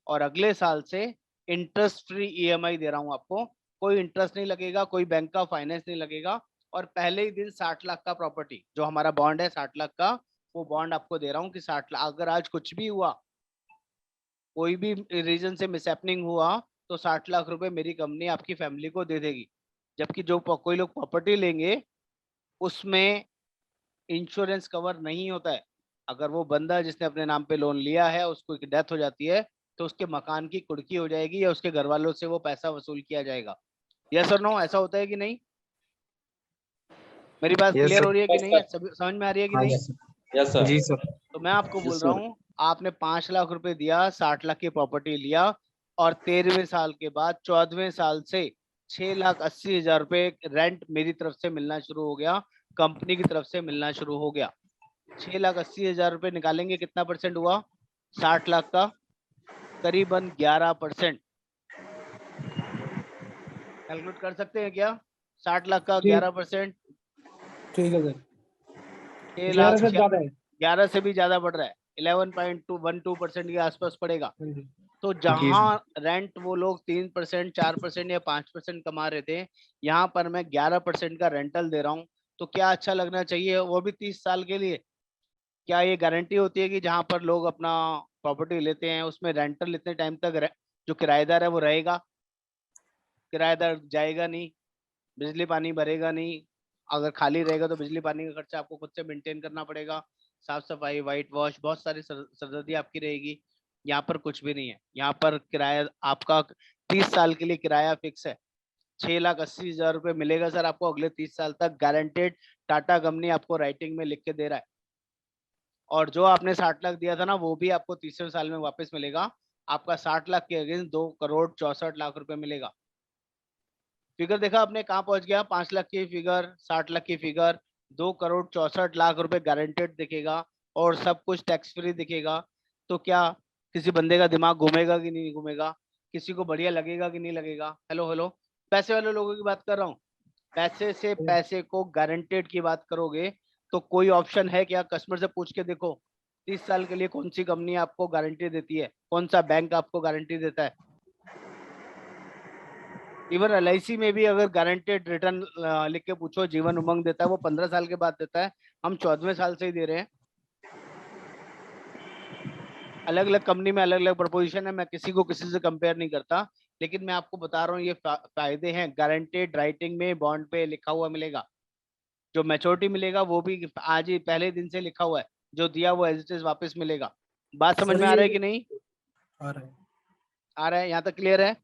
और अगले साल से इंटरेस्ट फ्री EMI दे रहा हूँ आपको, कोई इंटरेस्ट नहीं लगेगा, कोई बैंक का फाइनेंस नहीं लगेगा। और पहले ही दिन 60 लाख का प्रॉपर्टी, जो हमारा बॉन्ड है 60 लाख का, वो बॉन्ड आपको दे रहा हूँ कि 60 लाख, अगर आज कुछ भी हुआ, कोई भी रीजन से मिसहैपनिंग हुआ, तो 60 लाख रुपए मेरी कंपनी आपकी फैमिली को दे देगी। जबकि जो कोई लोग प्रॉपर्टी लेंगे उसमें इंश्योरेंस कवर नहीं होता है। अगर वो बंदा जिसने अपने नाम पे लोन लिया है उसको डेथ हो जाती है तो उसके मकान की कुर्की हो जाएगी या उसके घर वालों से वो पैसा वसूल किया जाएगा। यस और नो? ऐसा होता है कि नहीं? मेरी बात Yes, क्लियर sir. हो रही है कि Yes, नहीं sir. है? सभी समझ में आ रही है कि हाँ, नहीं? Yes sir. जी सर। तो मैं आपको बोल Yes, रहा sir. हूँ, आपने 5 लाख रुपए दिया, 60 लाख की प्रॉपर्टी लिया, और 13वें साल के बाद 14वें साल से 6,80,000 रुपए रेंट मेरी तरफ से मिलना शुरू हो गया, कंपनी की तरफ से मिलना शुरू हो गया। 6,80,000 रुपए निकालेंगे, कितना % हुआ 60 लाख का? करीबन 11%। कैलकुलेट कर सकते हैं क्या? 60 लाख का ठीक 11%, ठीक है सर। 6 11 लाख से ज्यादा है। 11 से भी ज्यादा बढ़ रहा है, 11.12% के आसपास पड़ेगा। हाँ जी। तो जी जहां रेंट वो लोग 3%, 4% या 5% कमा रहे थे, यहाँ पर मैं 11% का रेंटल दे रहा हूँ। तो क्या अच्छा लगना चाहिए, वो भी 30 साल के लिए। क्या ये गारंटी होती है कि जहां पर लोग अपना प्रॉपर्टी लेते हैं उसमें रेंटल इतने टाइम तक जो किराएदार है वो रहेगा? किराएदार जाएगा नहीं, बिजली पानी भरेगा नहीं। अगर खाली रहेगा तो बिजली पानी का खर्चा आपको खुद से मेंटेन करना पड़ेगा, साफ सफाई, व्हाइट वॉश, बहुत सारी सरदर्दी आपकी रहेगी। यहाँ पर कुछ भी नहीं है। यहाँ पर किराया आपका 30 साल के लिए किराया फिक्स है, 6,80,000 रुपए मिलेगा सर आपको अगले 30 साल तक, गारंटेड। टाटा कंपनी आपको राइटिंग में लिख के दे रहा है। और जो आपने 60 लाख दिया था ना, वो भी आपको 30वें साल में वापस मिलेगा। आपका 60 लाख के अगेंस्ट 2,64,00,000 रुपए मिलेगा। फिगर देखा आपने कहाँ पहुंच गया? 5 लाख की फिगर, 60 लाख की फिगर, 2,64,00,000 रुपए गारंटेड दिखेगा और सब कुछ टैक्स फ्री दिखेगा। तो क्या किसी बंदे का दिमाग घूमेगा कि नहीं घूमेगा? किसी को बढ़िया लगेगा कि नहीं लगेगा? हेलो हेलो, पैसे वाले लोगों की बात कर रहा हूँ। पैसे से पैसे को गारंटेड की बात करोगे तो कोई ऑप्शन है क्या? कस्टमर से पूछ के देखो, 30 साल के लिए कौन सी कंपनी आपको गारंटी देती है, कौन सा बैंक आपको गारंटी देता है? इवन LIC में भी अगर गारंटेड रिटर्न लिख के पूछो, जीवन उमंग देता है, वो 15 साल के बाद देता है, हम 14वें साल से ही दे रहे हैं। अलग अलग कंपनी में अलग अलग प्रपोजिशन है, मैं किसी को किसी से कंपेयर नहीं करता। लेकिन मैं आपको बता रहा हूँ ये फायदे हैं। गारंटेड राइटिंग में बॉन्ड पे लिखा हुआ मिलेगा। जो मैच्योरिटी मिलेगा वो भी आज ही पहले दिन से लिखा हुआ है। जो दिया वो एज इट इज वापस मिलेगा। बात समझ सर में आ रहा है ये कि नहीं? आ रहा है आ रहा है, यहाँ तक क्लियर है?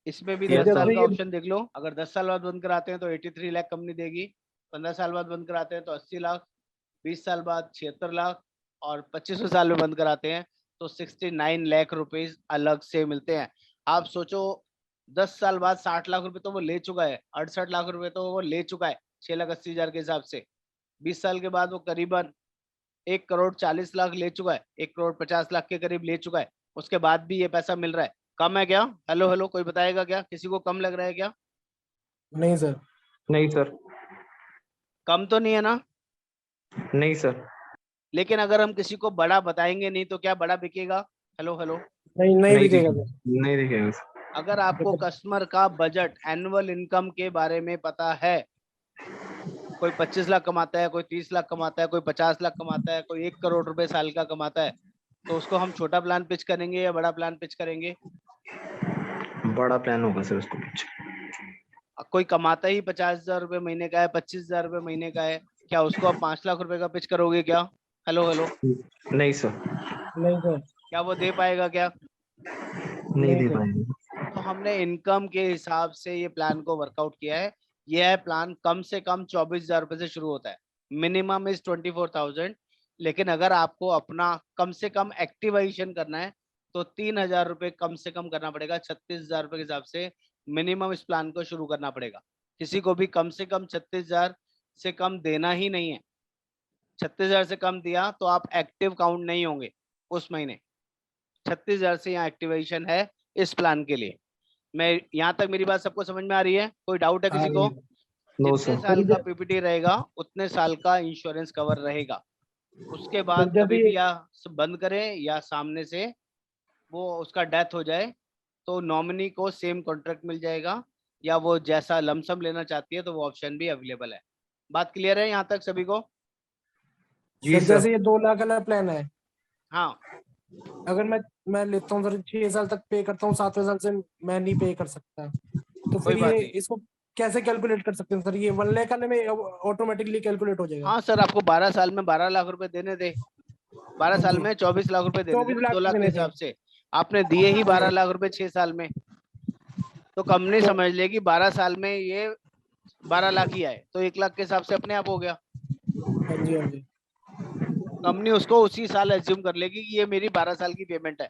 इसमें भी सर 10 जैसे साल का ये ऑप्शन देख लो। अगर 10 साल बाद बंद कराते हैं तो 83 लाख कंपनी देगी। 15 साल बाद बंद कराते हैं तो 80 लाख। 20 साल बाद 76 लाख। और 25वें साल में बंद कराते हैं तो 69 लाख रुपए अलग से मिलते हैं। आप सोचो 10 साल बाद 60 लाख रुपए तो वो ले चुका है, 68 लाख रुपए तो वो ले चुका है 6,80,000 के हिसाब से। 20 साल के बाद वो करीबन 1,40,40,00,000 ले चुका है, 1,50,00,000 के करीब ले चुका है। उसके बाद भी ये पैसा मिल रहा है। कम है क्या? हेलो हेलो, कोई बताएगा क्या? किसी को कम लग रहा है क्या? नहीं सर। नहीं सर। कम तो नहीं है ना? नहीं सर। लेकिन अगर हम किसी को बड़ा बताएंगे नहीं तो क्या बड़ा बिकेगा? Hello hello. नहीं नहीं बिकेगा सर। नहीं दिखेगा सर। अगर आपको कस्टमर का बजट एनुअल इनकम के बारे में पता है, कोई 25 लाख कमाता है, कोई 30 लाख कमाता है, कोई 50 लाख कमाता है, कोई 1 करोड़ रुपए साल का कमाता है, तो उसको हम छोटा प्लान पिच करेंगे या बड़ा प्लान पिच करेंगे? बड़ा प्लान होगा सर उसको कुछ। कोई कमाता ही 50,000 रुपए महीने का है, 25,000 रुपए महीने का है, क्या उसको आप 5 लाख रुपए का पिच करोगे क्या? Hello hello. नहीं सर। नहीं सर। क्या वो दे पाएगा क्या? नहीं दे सर। पाएंगे। तो हमने इनकम के हिसाब से ये प्लान को वर्कआउट किया है। यह प्लान कम से कम 24,000 रुपए से शुरू होता है। Minimum is 24,000। लेकिन अगर आपको अपना कम से कम एक्टिवेशन करना है तो 3,000 रुपए कम से कम करना पड़ेगा। 36,000 रुपए के हिसाब से मिनिमम इस प्लान को शुरू करना पड़ेगा। किसी को भी कम से कम 36,000 से कम देना ही नहीं है। 36,000 से कम दिया तो आप एक्टिव काउंट नहीं होंगे उस महीने। 36,000 से यहाँ एक्टिवेशन है इस प्लान के लिए। मैं यहाँ तक मेरी बात सबको समझ में आ रही है? कोई डाउट है किसी को? नो जितने सर। साल का पीपीटी रहेगा उतने साल का इंश्योरेंस कवर रहेगा। उसके बाद जैसे कभी ये- भी या बंद करें या सामने से वो उसका डेथ हो जाए तो नॉमिनी को सेम कॉन्ट्रैक्ट मिल जाएगा, या वो जैसा लमसम लेना चाहती है तो वो ऑप्शन भी अवेलेबल है। बात क्लियर है यहाँ तक सभी को? जी सर सर। जैसे ये 2 लाख वाला प्लान है, हाँ, अगर मैं लेता हूँ सर 6 साल तक पे करता हूँ, 7वें साल से मैं नहीं पे कर सकता, तो कोई फिर बात ये नहीं। इसको कैसे कैलकुलेट कर सकते हैं सर? ये 1 लाख वाले में ऑटोमेटिकली कैलकुलेट हो जाएगा? हाँ सर, आपको 12 साल में 12 लाख रुपए देने थे। 12 हाँ साल जी। में 24 लाख रुपए देने थे 24 लाख 2 लाख के देने थे। हिसाब से। आपने दिए ही 12 लाख रुपए 6 साल में, तो कंपनी तो समझ लेगी 12 साल में ये 12 लाख ही आए, तो 1 लाख के हिसाब से अपने आप हो गया। हाँ जी हाँ जी। कंपनी उसको उसी साल एज्यूम कर लेगी कि ये मेरी 12 साल की पेमेंट है।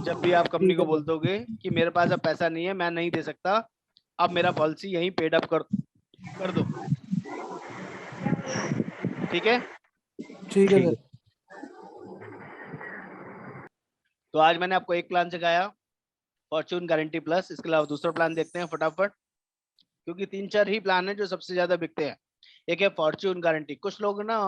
जब भी आप कंपनी ठीक को है बोल दोगे कि मेरे पास अब पैसा नहीं है, मैं नहीं दे सकता, अब मेरा पॉलिसी यहीं पेड अप कर दो। ठीक है? ठीक है सर। तो आज मैंने आपको एक प्लान सिखाया, फॉर्च्यून गारंटी प्लस। इसके अलावा दूसरा प्लान देखते हैं फटाफट, क्योंकि 3-4 ही प्लान है जो सबसे ज्यादा बिकते हैं। एक है फॉर्च्यून गारंटी। कुछ लोग ना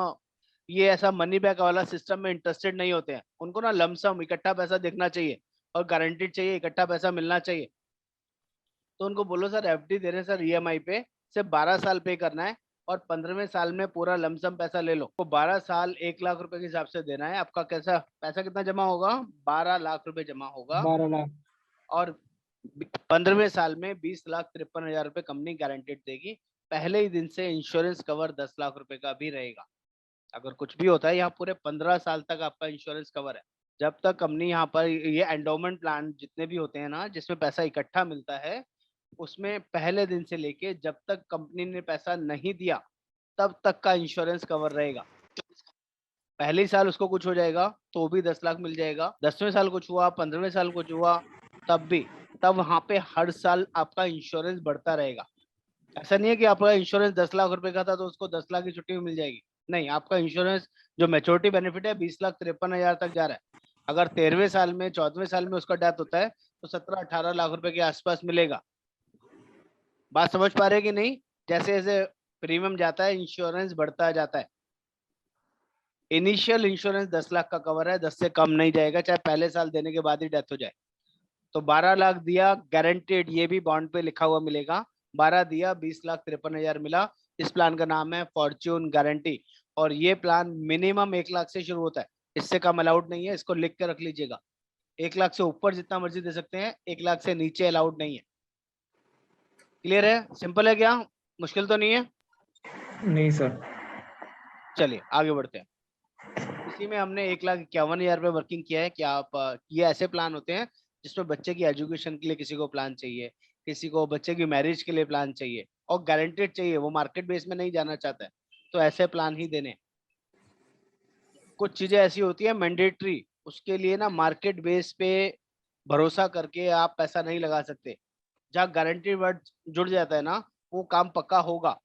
ये ऐसा मनी बैक वाला सिस्टम में इंटरेस्टेड नहीं होते हैं। उनको ना लमसम इकट्ठा पैसा देखना चाहिए और गारंटीड चाहिए, इकट्ठा पैसा मिलना चाहिए। तो उनको बोलो सर एफडी दे रहे हैं सर, ईएमआई पे सिर्फ 12 साल पे करना है और 15वें साल में पूरा लमसम पैसा ले लो। तो 12 साल 1 लाख रुपए के हिसाब से देना है। आपका कैसा पैसा कितना जमा होगा? 12 लाख रुपए जमा होगा। 12 लाख। और 15वें साल में 20,53,000 रुपए कंपनी गारंटेड देगी। पहले ही दिन से इंश्योरेंस कवर 10 लाख रुपए का भी रहेगा। अगर कुछ भी होता है, यहाँ पूरे 15 साल तक आपका इंश्योरेंस कवर है। जब तक कंपनी यहाँ पर ये एंडोमेंट प्लान जितने भी होते हैं ना, जिसमें पैसा इकट्ठा मिलता है, उसमें पहले दिन से लेके जब तक कंपनी ने पैसा नहीं दिया तब तक का इंश्योरेंस कवर रहेगा। पहले साल उसको कुछ हो जाएगा तो भी 10 लाख मिल जाएगा। 10वें साल कुछ हुआ, 15वें साल कुछ हुआ, तब भी, तब वहां पे हर साल आपका इंश्योरेंस बढ़ता रहेगा। ऐसा नहीं है कि आपका इंश्योरेंस 10 लाख रुपए का था तो उसको 10 लाख की छुट्टी मिल जाएगी। नहीं, आपका इंश्योरेंस जो मैच्योरिटी बेनिफिट है 20,53,000 तक जा रहा है। अगर 13वें साल में 14वें साल में उसका डेथ होता है तो 17-18 लाख रुपए के आसपास मिलेगा। बात समझ पा रहे हैं कि नहीं? जैसे जैसे प्रीमियम जाता है इंश्योरेंस बढ़ता जाता है। इनिशियल इंश्योरेंस 10 लाख का कवर है, 10 से कम नहीं जाएगा, चाहे पहले साल देने के बाद ही डेथ हो जाए। तो 12 लाख दिया गारंटेड, ये भी बॉन्ड पे लिखा हुआ मिलेगा। 12 दिया, 20,53,000 मिला। इस प्लान का नाम है फॉर्च्यून गारंटी और ये प्लान मिनिमम 1 लाख से शुरू होता है। इससे कम अलाउड नहीं है, इसको लिख के रख लीजिएगा। 1 लाख से ऊपर जितना मर्जी दे सकते हैं, 1 लाख से नीचे अलाउड नहीं है। क्लियर है? सिंपल है क्या? मुश्किल तो नहीं है? नहीं सर। चलिए आगे बढ़ते हैं। इसी में हमने 1,51,000 रुपये वर्किंग किया है कि आप ये ऐसे प्लान होते हैं जिसमें बच्चे की एजुकेशन के लिए किसी को प्लान चाहिए, किसी को बच्चे की मैरिज के लिए प्लान चाहिए और गारंटेड चाहिए, वो मार्केट बेस में नहीं जाना चाहता है, तो ऐसे प्लान ही देने। कुछ चीजें ऐसी होती है मैंडेटरी, उसके लिए ना मार्केट बेस पे भरोसा करके आप पैसा नहीं लगा सकते। जहाँ गारंटी वर्ड जुड़ जाता है ना, वो काम पक्का होगा।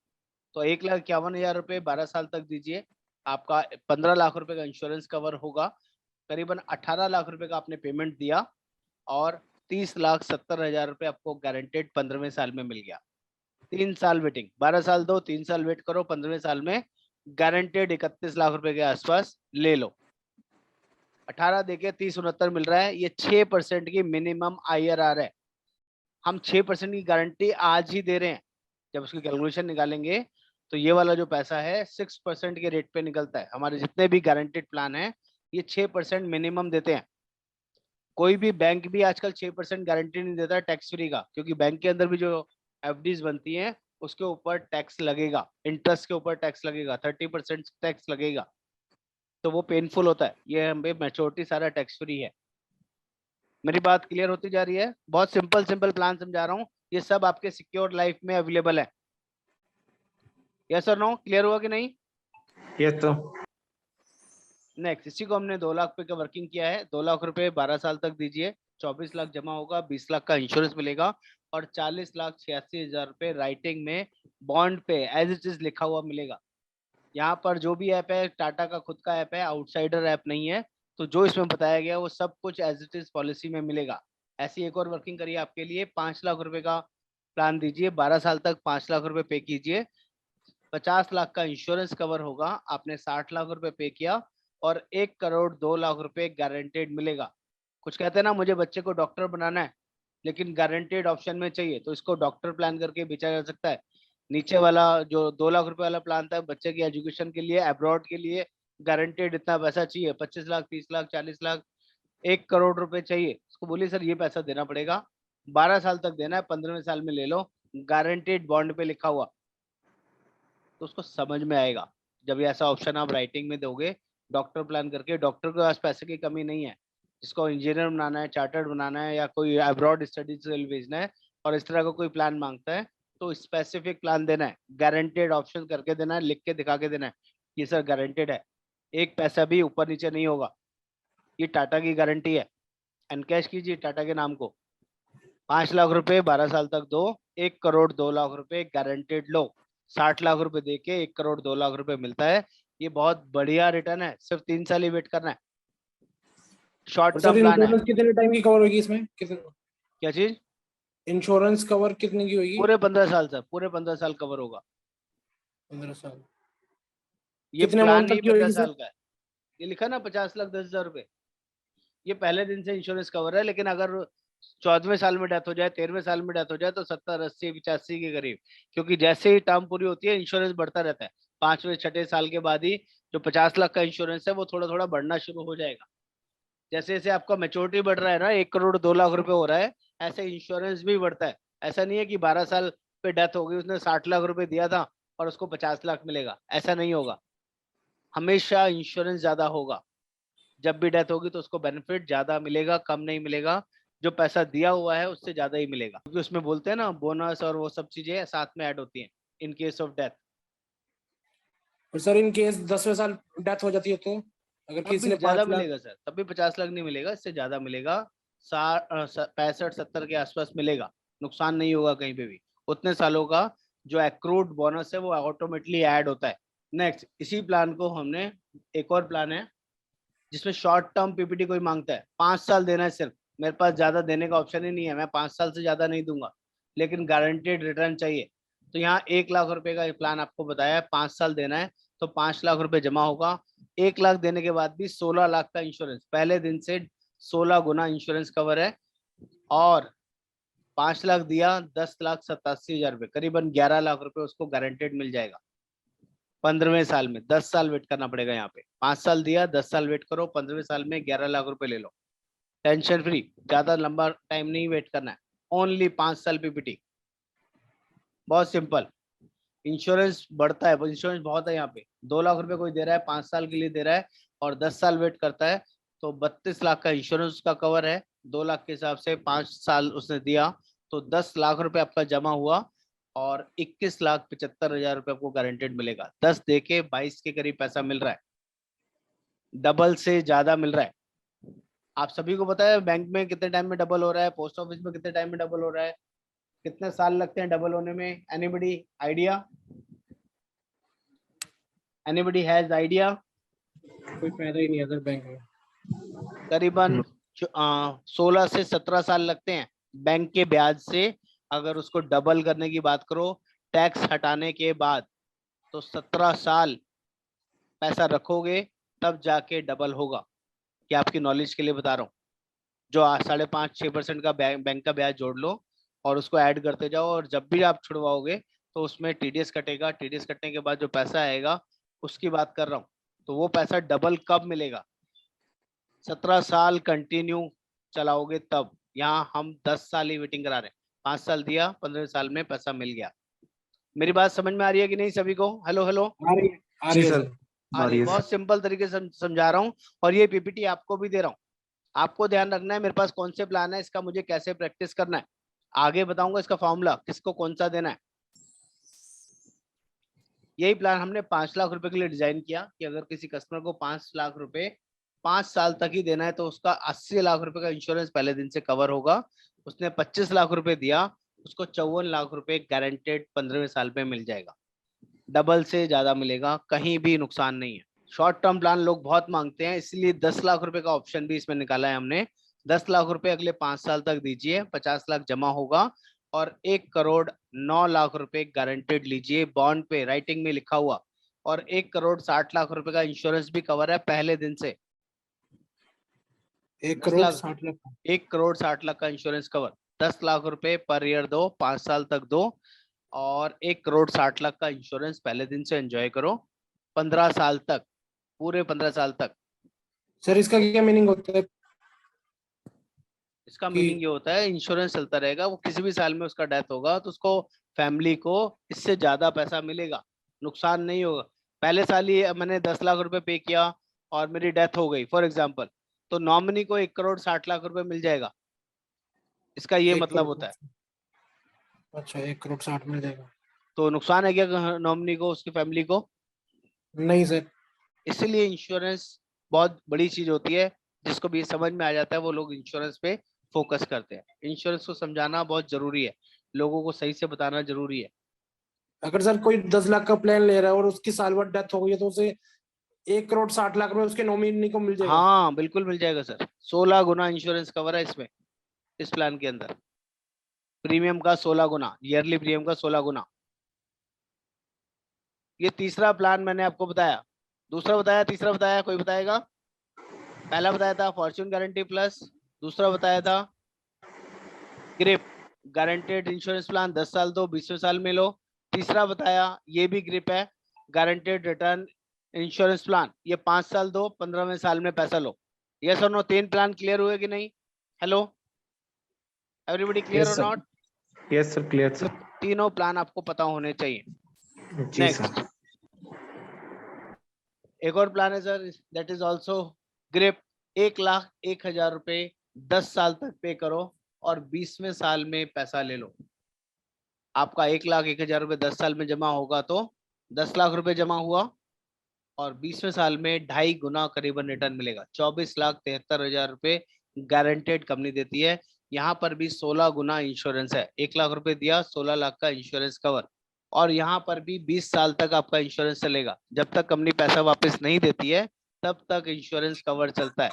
तो 1,51,000 रुपये 12 साल तक दीजिए, आपका 15 लाख रुपए का इंश्योरेंस कवर होगा। करीबन 18 लाख रुपए का आपने पेमेंट दिया और 30,70,000 रुपये आपको गारंटेड 15वें साल में मिल गया। 3 साल वेटिंग, 12 साल दो, 3 साल वेट करो, 15वें साल में गारंटेड 31 लाख रुपए के आसपास ले लो। 18 देके 30,69 मिल रहा है। ये 6% की मिनिमम IRR है। हम 6% की गारंटी आज ही दे रहे हैं। जब उसकी कैलकुलेशन निकालेंगे तो ये वाला जो पैसा है 6% के रेट पे निकलता है। हमारे जितने भी गारंटेड प्लान है ये 6% मिनिमम देते हैं। कोई भी बैंक भी आजकल 6% गारंटी नहीं देता टैक्स फ्री का, क्योंकि बैंक के अंदर भी जो FDs बनती हैं उसके ऊपर टैक्स लगेगा, इंटरेस्ट के ऊपर टैक्स लगेगा, 30% टैक्स लगेगा, तो वो पेनफुल होता है। ये हमें मैच्योरिटी सारा टैक्स फ्री है। मेरी बात क्लियर होती जा रही है? बहुत सिंपल प्लान समझा रहा हूँ, ये सब आपके सिक्योर लाइफ में अवेलेबल है। यस और नो? क्लियर हुआ कि नहीं? यस तो। नेक्स्ट, इसी को हमने 2 लाख रुपए का वर्किंग किया है। 2 लाख रुपए 12 साल तक दीजिए, 24 लाख जमा होगा, 20 लाख का इंश्योरेंस मिलेगा और 40,86,000 रुपए राइटिंग में बॉन्ड पे एज इट इज लिखा हुआ मिलेगा। यहाँ पर जो भी ऐप है टाटा का खुद का ऐप है, आउटसाइडर ऐप नहीं है, तो जो इसमें बताया गया वो सब कुछ एज इट इज पॉलिसी में मिलेगा। ऐसी एक और वर्किंग करिए आपके लिए। 5 लाख रुपए का प्लान दीजिए, 12 साल तक 5 लाख रुपए पे कीजिए, 50 लाख का इंश्योरेंस कवर होगा, आपने 60 लाख रुपए पे किया और 1,02,00,000 रुपए गारंटेड मिलेगा। कुछ कहते हैं ना मुझे बच्चे को डॉक्टर बनाना है लेकिन गारंटेड ऑप्शन में चाहिए, तो इसको डॉक्टर प्लान करके बेचा जा सकता है। नीचे वाला जो 2 लाख रुपए वाला प्लान था बच्चे की एजुकेशन के लिए, अब्रॉड के लिए गारंटेड इतना पैसा चाहिए, 25 लाख, 30 लाख, 40 लाख, 1 करोड़ रुपए चाहिए। उसको बोलिए सर ये पैसा देना पड़ेगा, 12 साल तक देना है, 15वें साल में ले लो, गारंटेड बॉन्ड पे लिखा हुआ, तो उसको समझ में आएगा। जब ये ऐसा ऑप्शन आप राइटिंग में दोगे डॉक्टर प्लान करके, डॉक्टर के पास पैसे की कमी नहीं है, जिसको इंजीनियर बनाना है, चार्टर्ड बनाना है या कोई अब्रॉड स्टडीज के लिए भेजना है और इस तरह का कोई प्लान मांगता है, तो स्पेसिफिक प्लान देना है, गारंटेड ऑप्शन करके देना है, लिख के दिखा के देना है कि सर गारंटेड है, एक पैसा भी ऊपर नीचे नहीं होगा, ये टाटा की गारंटी है। एनकैश कीजिए टाटा के नाम को, 5 लाख रुपए 12 साल तक दो, 1,02,00,000 रुपए गारंटेड लो, 60 लाख रुपए दे के 1,02,00,000 रुपए मिलता है। ये बहुत बढ़िया रिटर्न है, सिर्फ 3 साल ही वेट करना है। शॉर्ट सर टर्म प्लान है। इंश्योरेंस कितने टाइम की कवर होगी इसमें? कितने क्या चीज? इंश्योरेंस कवर कितने की होगी? पूरे 15 साल सर, पूरे 15 साल कवर होगा। 15 साल। ये कितने प्लान अमाउंट ही तक की 15 होगी सर? साल का है। ये लिखा ना 50,10,000 रुपए, ये पहले दिन से इंश्योरेंस कवर है, लेकिन अगर 14वें साल में डेथ हो जाए, 13वें साल में डेथ हो जाए तो 70, 80, 85 के करीब, क्योंकि जैसे ही टर्म पूरी होती है इंश्योरेंस बढ़ता रहता है। 5वें 6ठे साल के बाद ही जो 50 लाख का इंश्योरेंस है वो थोड़ा थोड़ा बढ़ना शुरू हो जाएगा। जैसे जैसे आपका मेच्योरिटी बढ़ रहा है ना, 1,02,00,000 रुपए हो रहा है, ऐसे इंश्योरेंस भी बढ़ता है। ऐसा नहीं है कि 12 साल पे डेथ हो गई, उसने 60 लाख रुपए दिया था और उसको 50 लाख मिलेगा, ऐसा नहीं होगा। हमेशा इंश्योरेंस ज्यादा होगा, जब भी डेथ होगी तो उसको बेनिफिट ज्यादा मिलेगा, कम नहीं मिलेगा। जो पैसा दिया हुआ है उससे ज्यादा ही मिलेगा, क्योंकि उसमें बोलते हैं ना बोनस और वो सब चीजें साथ में ऐड होती हैं इन केस ऑफ डेथ। और सर इन केस 10वें साल डेथ हो जाती है तो अगर तब किसी भी ने ज्यादा 5 लाख। मिलेगा सर, तब भी 50 लाख नहीं मिलेगा, इससे ज्यादा मिलेगा। 65-70 के आसपास मिलेगा, नुकसान नहीं होगा कहीं पे भी। उतने सालों का जो एक्रूड बोनस है वो ऑटोमेटिकली ऐड होता है। नेक्स्ट, इसी प्लान को हमने, एक और प्लान है जिसमें शॉर्ट टर्म PPT कोई मांगता है, 5 साल देना है सिर्फ, मेरे पास ज्यादा देने का ऑप्शन ही नहीं है, मैं 5 साल से ज्यादा नहीं दूंगा, लेकिन गारंटेड रिटर्न चाहिए। तो यहाँ 1 लाख रुपए का प्लान आपको बताया है, 5 साल देना है तो 5 लाख रुपए जमा होगा। 1 लाख देने के बाद भी 16 लाख का इंश्योरेंस, पहले दिन से 16 गुना इंश्योरेंस कवर है। और 5 लाख दिया, 10,87,000 रुपए, करीबन 11 लाख रुपए उसको गारंटेड मिल जाएगा 15वें साल में। 10 साल वेट करना पड़ेगा यहाँ पे, 5 साल दिया, 10 साल वेट करो, 15वें साल में 11 लाख रुपए ले लो। टेंशन फ्री, ज्यादा लंबा टाइम नहीं वेट करना है, ओनली 5 साल पीपीटी, बहुत सिंपल। इंश्योरेंस बढ़ता है, इंश्योरेंस बहुत है यहाँ पे। 2 लाख रुपए कोई दे रहा है 5 साल के लिए दे रहा है और 10 साल वेट करता है, तो 32 लाख का इंश्योरेंस का कवर है। 2 लाख के हिसाब से 5 साल उसने दिया तो 10 लाख रुपए आपका जमा हुआ और 21,75,000 रुपए आपको गारंटेड मिलेगा। 10 दे के 22 के करीब पैसा मिल रहा है, डबल से ज्यादा मिल रहा है। आप सभी को पता है बैंक में कितने टाइम में डबल हो रहा है, पोस्ट ऑफिस में कितने टाइम में डबल हो रहा है, कितने साल लगते हैं डबल होने में? Anybody idea? Anybody has idea? कोई फायदा ही नहीं है सर बैंक में। करीबन 16 से 17 साल लगते हैं बैंक के ब्याज से। अगर उसको डबल करने की बात करो टैक्स हटाने के बाद, तो 17 साल पैसा रखोगे तब जाके डबल होगा। कि आपकी नॉलेज के लिए बता रहा हूँ। जो 5.5-6% का बैंक का ब्याज जोड़ लो और उसको ऐड करते जाओ, और जब भी आप छुड़वाओगे तो उसमें टीडीएस कटेगा। टीडीएस कटने के बाद जो पैसा आएगा उसकी बात कर रहा हूँ। तो वो पैसा डबल कब मिलेगा? 17 साल कंटिन्यू चलाओगे तब। यहाँ हम 10 साल ही वेटिंग करा रहे हैं। 5 साल दिया, 15 साल में पैसा मिल गया। मेरी बात समझ में आ रही है कि नहीं सभी को? हेलो हेलो, आ रही है, आ रही जी है सर। सर। आ रही है। बहुत सिंपल तरीके से समझा रहा हूँ और ये पीपीटी आपको भी दे रहा हूँ। आपको ध्यान रखना है मेरे पास कौन से प्लान है, इसका मुझे कैसे प्रैक्टिस करना है। आगे बताऊंगा इसका फॉर्मूला किसको कौन सा देना है। यही प्लान हमने 5 लाख रुपए के लिए डिजाइन किया कि अगर किसी कस्टमर को 5 लाख रुपए 5 साल तक ही देना है तो उसका 80 लाख रुपए का इंश्योरेंस पहले दिन से कवर होगा। उसने 25 लाख रुपए दिया, उसको 54 लाख रुपए गारंटेड 15वें साल में मिल जाएगा। डबल से ज्यादा मिलेगा, कहीं भी नुकसान नहीं है। शॉर्ट टर्म प्लान लोग बहुत मांगते हैं, इसलिए 10 लाख रुपए का ऑप्शन भी इसमें निकाला है हमने। 10 लाख रुपए अगले 5 साल तक दीजिए, 50 लाख जमा होगा और 1,09,00,000 रुपए गारंटेड लीजिए बॉन्ड पे राइटिंग में लिखा हुआ। और 1,60,00,000 रुपए का इंश्योरेंस भी कवर है पहले दिन से। 1,60,00,000। 1,60,00,000 का इंश्योरेंस कवर। 10 लाख रुपए पर ईयर दो, 5 साल तक दो और 1,60,00,000 का इंश्योरेंस पहले दिन से एंजॉय करो 15 साल तक, पूरे 15 साल तक। सर इसका क्या मीनिंग होता है? इसका मीनिंग ये होता है इंश्योरेंस चलता रहेगा, वो किसी भी साल में उसका डेथ होगा तो उसको फैमिली को इससे ज्यादा पैसा मिलेगा, नुकसान नहीं होगा। पहले साल ही मैंने 10 लाख रुपए पे किया और मेरी डेथ हो गई फॉर एग्जांपल, तो नॉमिनी को 1,60,00,000 रुपए मिल जाएगा। इसका ये 1 मतलब करोड़। होता है। अच्छा 1,60,00,000 मिल जाएगा। तो नुकसान है क्या नॉमिनी को, उसकी फैमिली को? नहीं सर। इसीलिए इंश्योरेंस बहुत बड़ी चीज होती है। जिसको भी समझ में आ जाता है वो लोग इंश्योरेंस पे फोकस करते हैं। इंश्योरेंस को समझाना बहुत जरूरी है, लोगों को सही से बताना जरूरी है। अगर सर कोई 10 लाख का प्लान ले रहा है और उसकी साल भर डेथ हो गई है तो उसे 1,60,00,000 रुपए उसके नॉमिनी को मिल जाएगा। हाँ बिल्कुल मिल जाएगा सर। 16 गुना इंश्योरेंस कवर है इसमें, इस प्लान के अंदर। प्रीमियम का 16 गुना, ईयरली प्रीमियम का 16 गुना। ये तीसरा प्लान मैंने आपको बताया। दूसरा बताया, तीसरा बताया, कोई बताएगा? पहला बताया था फॉर्च्यून गारंटी प्लस, दूसरा बताया था ग्रिप गारंटेड इंश्योरेंस प्लान 10 साल दो 20वें साल में लो। तीसरा बताया ये भी ग्रिप है, गारंटेड रिटर्न इंश्योरेंस प्लान, ये 5 साल दो 15वें साल में पैसा लो। यस और नो, 3 प्लान क्लियर हुए कि नहीं? हेलो एवरीबॉडी, क्लियर और not? Yes sir, clear sir. तीनों प्लान आपको पता होने चाहिए। जी सर। नेक्स्ट एक और प्लान है sir, that is also grip. 1,01,000 रुपए 10 साल तक पे करो और 20वें साल में पैसा ले लो। आपका 1,01,000 रुपए 10 साल में जमा होगा तो 10 लाख रुपए जमा हुआ और 20वें साल में 2.5 गुना करीबन रिटर्न मिलेगा। 24,73,000 रुपए गारंटेड कंपनी देती है। यहाँ पर भी 16 गुना इंश्योरेंस है। 1 लाख रुपए दिया, 16 लाख का इंश्योरेंस कवर। और यहाँ पर भी 20 साल तक आपका इंश्योरेंस चलेगा। जब तक कंपनी पैसा वापस नहीं देती है तब तक इंश्योरेंस कवर चलता है।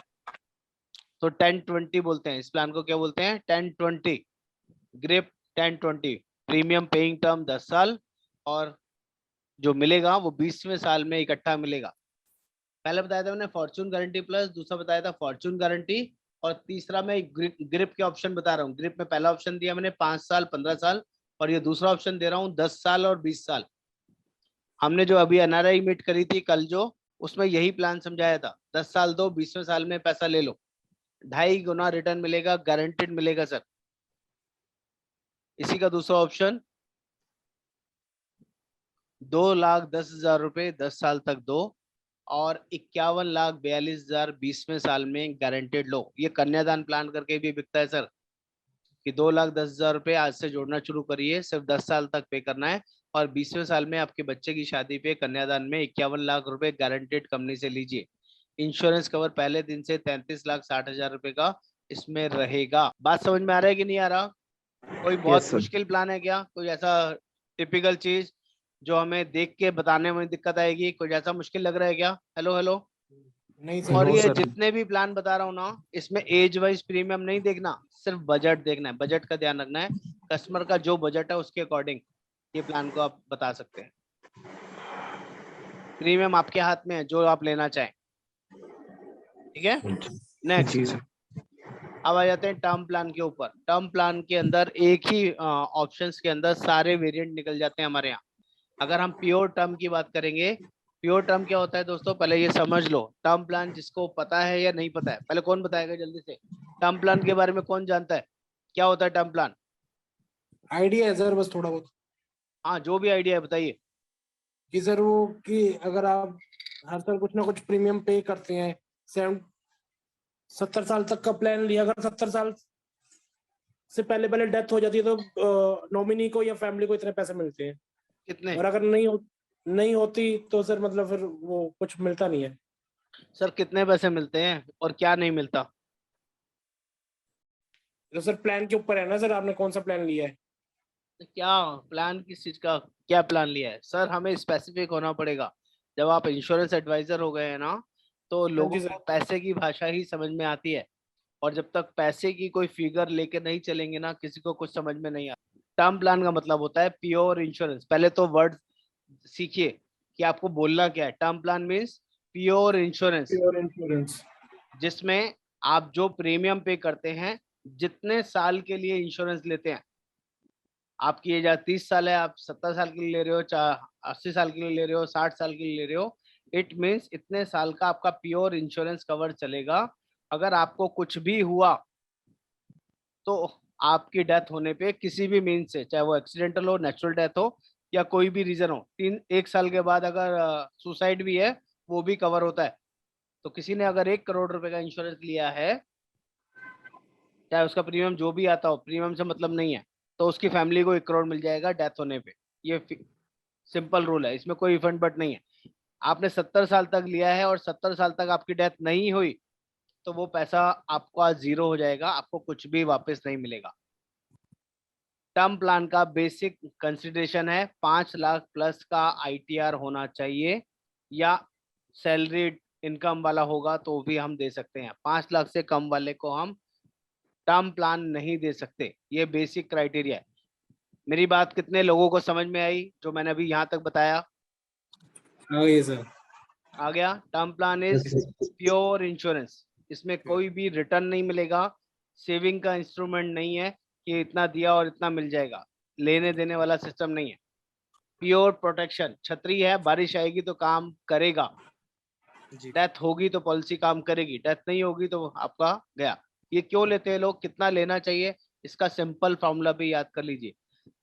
तो 10-20 बोलते हैं इस प्लान को। क्या बोलते हैं? 10-20 ग्रिप 10-20। प्रीमियम पेइंग टर्म 10 साल और जो मिलेगा वो 20वें साल में इकट्ठा मिलेगा। पहले बताया था मैंने फॉर्च्यून गारंटी प्लस, दूसरा बताया था फॉर्च्यून गारंटी और तीसरा मैं ग्रिप के ऑप्शन बता रहा हूँ। ग्रिप में पहला ऑप्शन दिया मैंने 5 साल 15 साल और ये दूसरा ऑप्शन दे रहा हूँ 10 साल और 20 साल। हमने जो अभी एनआरआई मीट करी थी कल, जो उसमें यही प्लान समझाया था। 10 साल दो 20वें साल में पैसा ले लो। 2.5 गुना रिटर्न मिलेगा, गारंटेड मिलेगा सर। इसी का दूसरा ऑप्शन 2,10,000 रुपए 10 साल तक दो और 51,42,000 20वें साल में गारंटेड लो। ये कन्यादान प्लान करके भी बिकता है सर कि 2,10,000 रुपए आज से जोड़ना शुरू करिए, सिर्फ 10 साल तक पे करना है और 20वें साल में आपके बच्चे की शादी पे कन्यादान में 51 लाख रुपए गारंटेड कंपनी से लीजिए। इंश्योरेंस कवर पहले दिन से 33,60,000 रुपए का इसमें रहेगा। बात समझ में आ रहा है कि नहीं आ रहा? कोई बहुत sir. मुश्किल प्लान है क्या? कोई ऐसा टिपिकल चीज जो हमें देख के बताने में दिक्कत आएगी? कुछ ऐसा मुश्किल लग रहा है क्या? Hello hello. नहीं सर। और No, ये sir. जितने भी प्लान बता रहा हूँ ना, इसमें एज वाइज प्रीमियम नहीं देखना, सिर्फ बजट देखना है। बजट का ध्यान रखना है, कस्टमर का जो बजट है उसके अकॉर्डिंग ये प्लान को आप बता सकते हैं। प्रीमियम आपके हाथ में है, जो आप लेना चाहें। ठीक है, नेक्स्ट जी सर। अब आ जाते हैं टर्म प्लान के ऊपर। टर्म प्लान के अंदर एक ही ऑप्शंस के अंदर सारे वेरिएंट निकल जाते हैं हमारे यहाँ। अगर हम प्योर टर्म की बात करेंगे, प्योर टर्म क्या होता है दोस्तों, पहले ये समझ लो। टर्म प्लान जिसको पता है या नहीं पता है, पहले कौन बताएगा जल्दी से? टर्म प्लान के बारे में कौन जानता है? क्या होता है टर्म प्लान? आइडिया है सर, बस थोड़ा बहुत हाँ, जो भी आइडिया है बताइए। कि सर वो कि अगर आप हर साल कुछ ना कुछ प्रीमियम पे करते हैं, 70 साल तक का प्लान लिया, अगर 70 साल से पहले पहले डेथ हो जाती है तो नॉमिनी को या फैमिली को इतने पैसे मिलते हैं, कितने? और अगर नहीं होती तो सर मतलब फिर वो कुछ मिलता नहीं है। सर कितने पैसे मिलते हैं और क्या नहीं मिलता? तो सर प्लान के ऊपर है ना सर, आपने कौन सा प्लान लिया है। तो क्या प्लान, किस चीज का क्या प्लान लिया है सर? हमें स्पेसिफिक होना पड़ेगा। जब आप इंश्योरेंस एडवाइजर हो गए हैं ना, तो लोगों जी को सर। पैसे की भाषा ही समझ में आती है, और जब तक पैसे की कोई फिगर लेके नहीं चलेंगे ना, किसी को कुछ समझ में नहीं आता। टर्म प्लान का मतलब होता है प्योर इंश्योरेंस। पहले तो वर्ड सीखिए कि आपको बोलना क्या है। Term plan means pure insurance, pure insurance. जिसमें आप जो प्रीमियम पे करते हैं, जितने साल के लिए इंश्योरेंस लेते हैं, आपकी एज 30 साल है, आप 70 साल के लिए ले रहे हो, 80 साल के लिए ले रहे हो, 60 साल के लिए ले रहे हो, इट मीन्स इतने साल का आपका प्योर इंश्योरेंस कवर चलेगा। अगर आपको कुछ भी हुआ तो आपकी डेथ होने पे किसी भी मीन से, चाहे वो एक्सीडेंटल हो, नेचुरल डेथ हो, या कोई भी रीजन हो, 1 साल के बाद अगर सुसाइड भी है, वो भी कवर होता है। तो किसी ने अगर 1 करोड़ रुपए का इंश्योरेंस लिया है, चाहे उसका प्रीमियम जो भी आता हो, प्रीमियम से मतलब नहीं है, तो उसकी फैमिली को 1 करोड़ मिल जाएगा डेथ होने पे। ये सिंपल रूल है, इसमें कोई इफेंट बट नहीं है। आपने 70 साल तक लिया है और 70 साल तक आपकी डेथ नहीं हुई, तो वो पैसा आपका जीरो हो जाएगा, आपको कुछ भी वापस नहीं मिलेगा। टर्म प्लान का बेसिक कंसिडरेशन है 5 लाख प्लस का आईटीआर होना चाहिए, या सैलरीड इनकम वाला होगा तो भी हम दे सकते हैं। 5 लाख से कम वाले को हम टर्म प्लान नहीं दे सकते। ये बेसिक क्राइटेरिया है। मेरी बात कितने लोगों को समझ में आई जो मैंने अभी यहाँ तक बताया? हाँ ये सर। आ गया? Term plan is pure insurance, इसमें कोई भी रिटर्न नहीं मिलेगा, सेविंग का इंस्ट्रूमेंट नहीं है कि इतना दिया और इतना मिल जाएगा, लेने देने वाला सिस्टम नहीं है। प्योर प्रोटेक्शन, छतरी है, बारिश आएगी तो काम करेगा, डेथ होगी तो पॉलिसी काम करेगी, डेथ नहीं होगी तो आपका गया। ये क्यों लेते हैं लोग, कितना लेना चाहिए, इसका सिंपल फॉर्मूला भी याद कर लीजिए।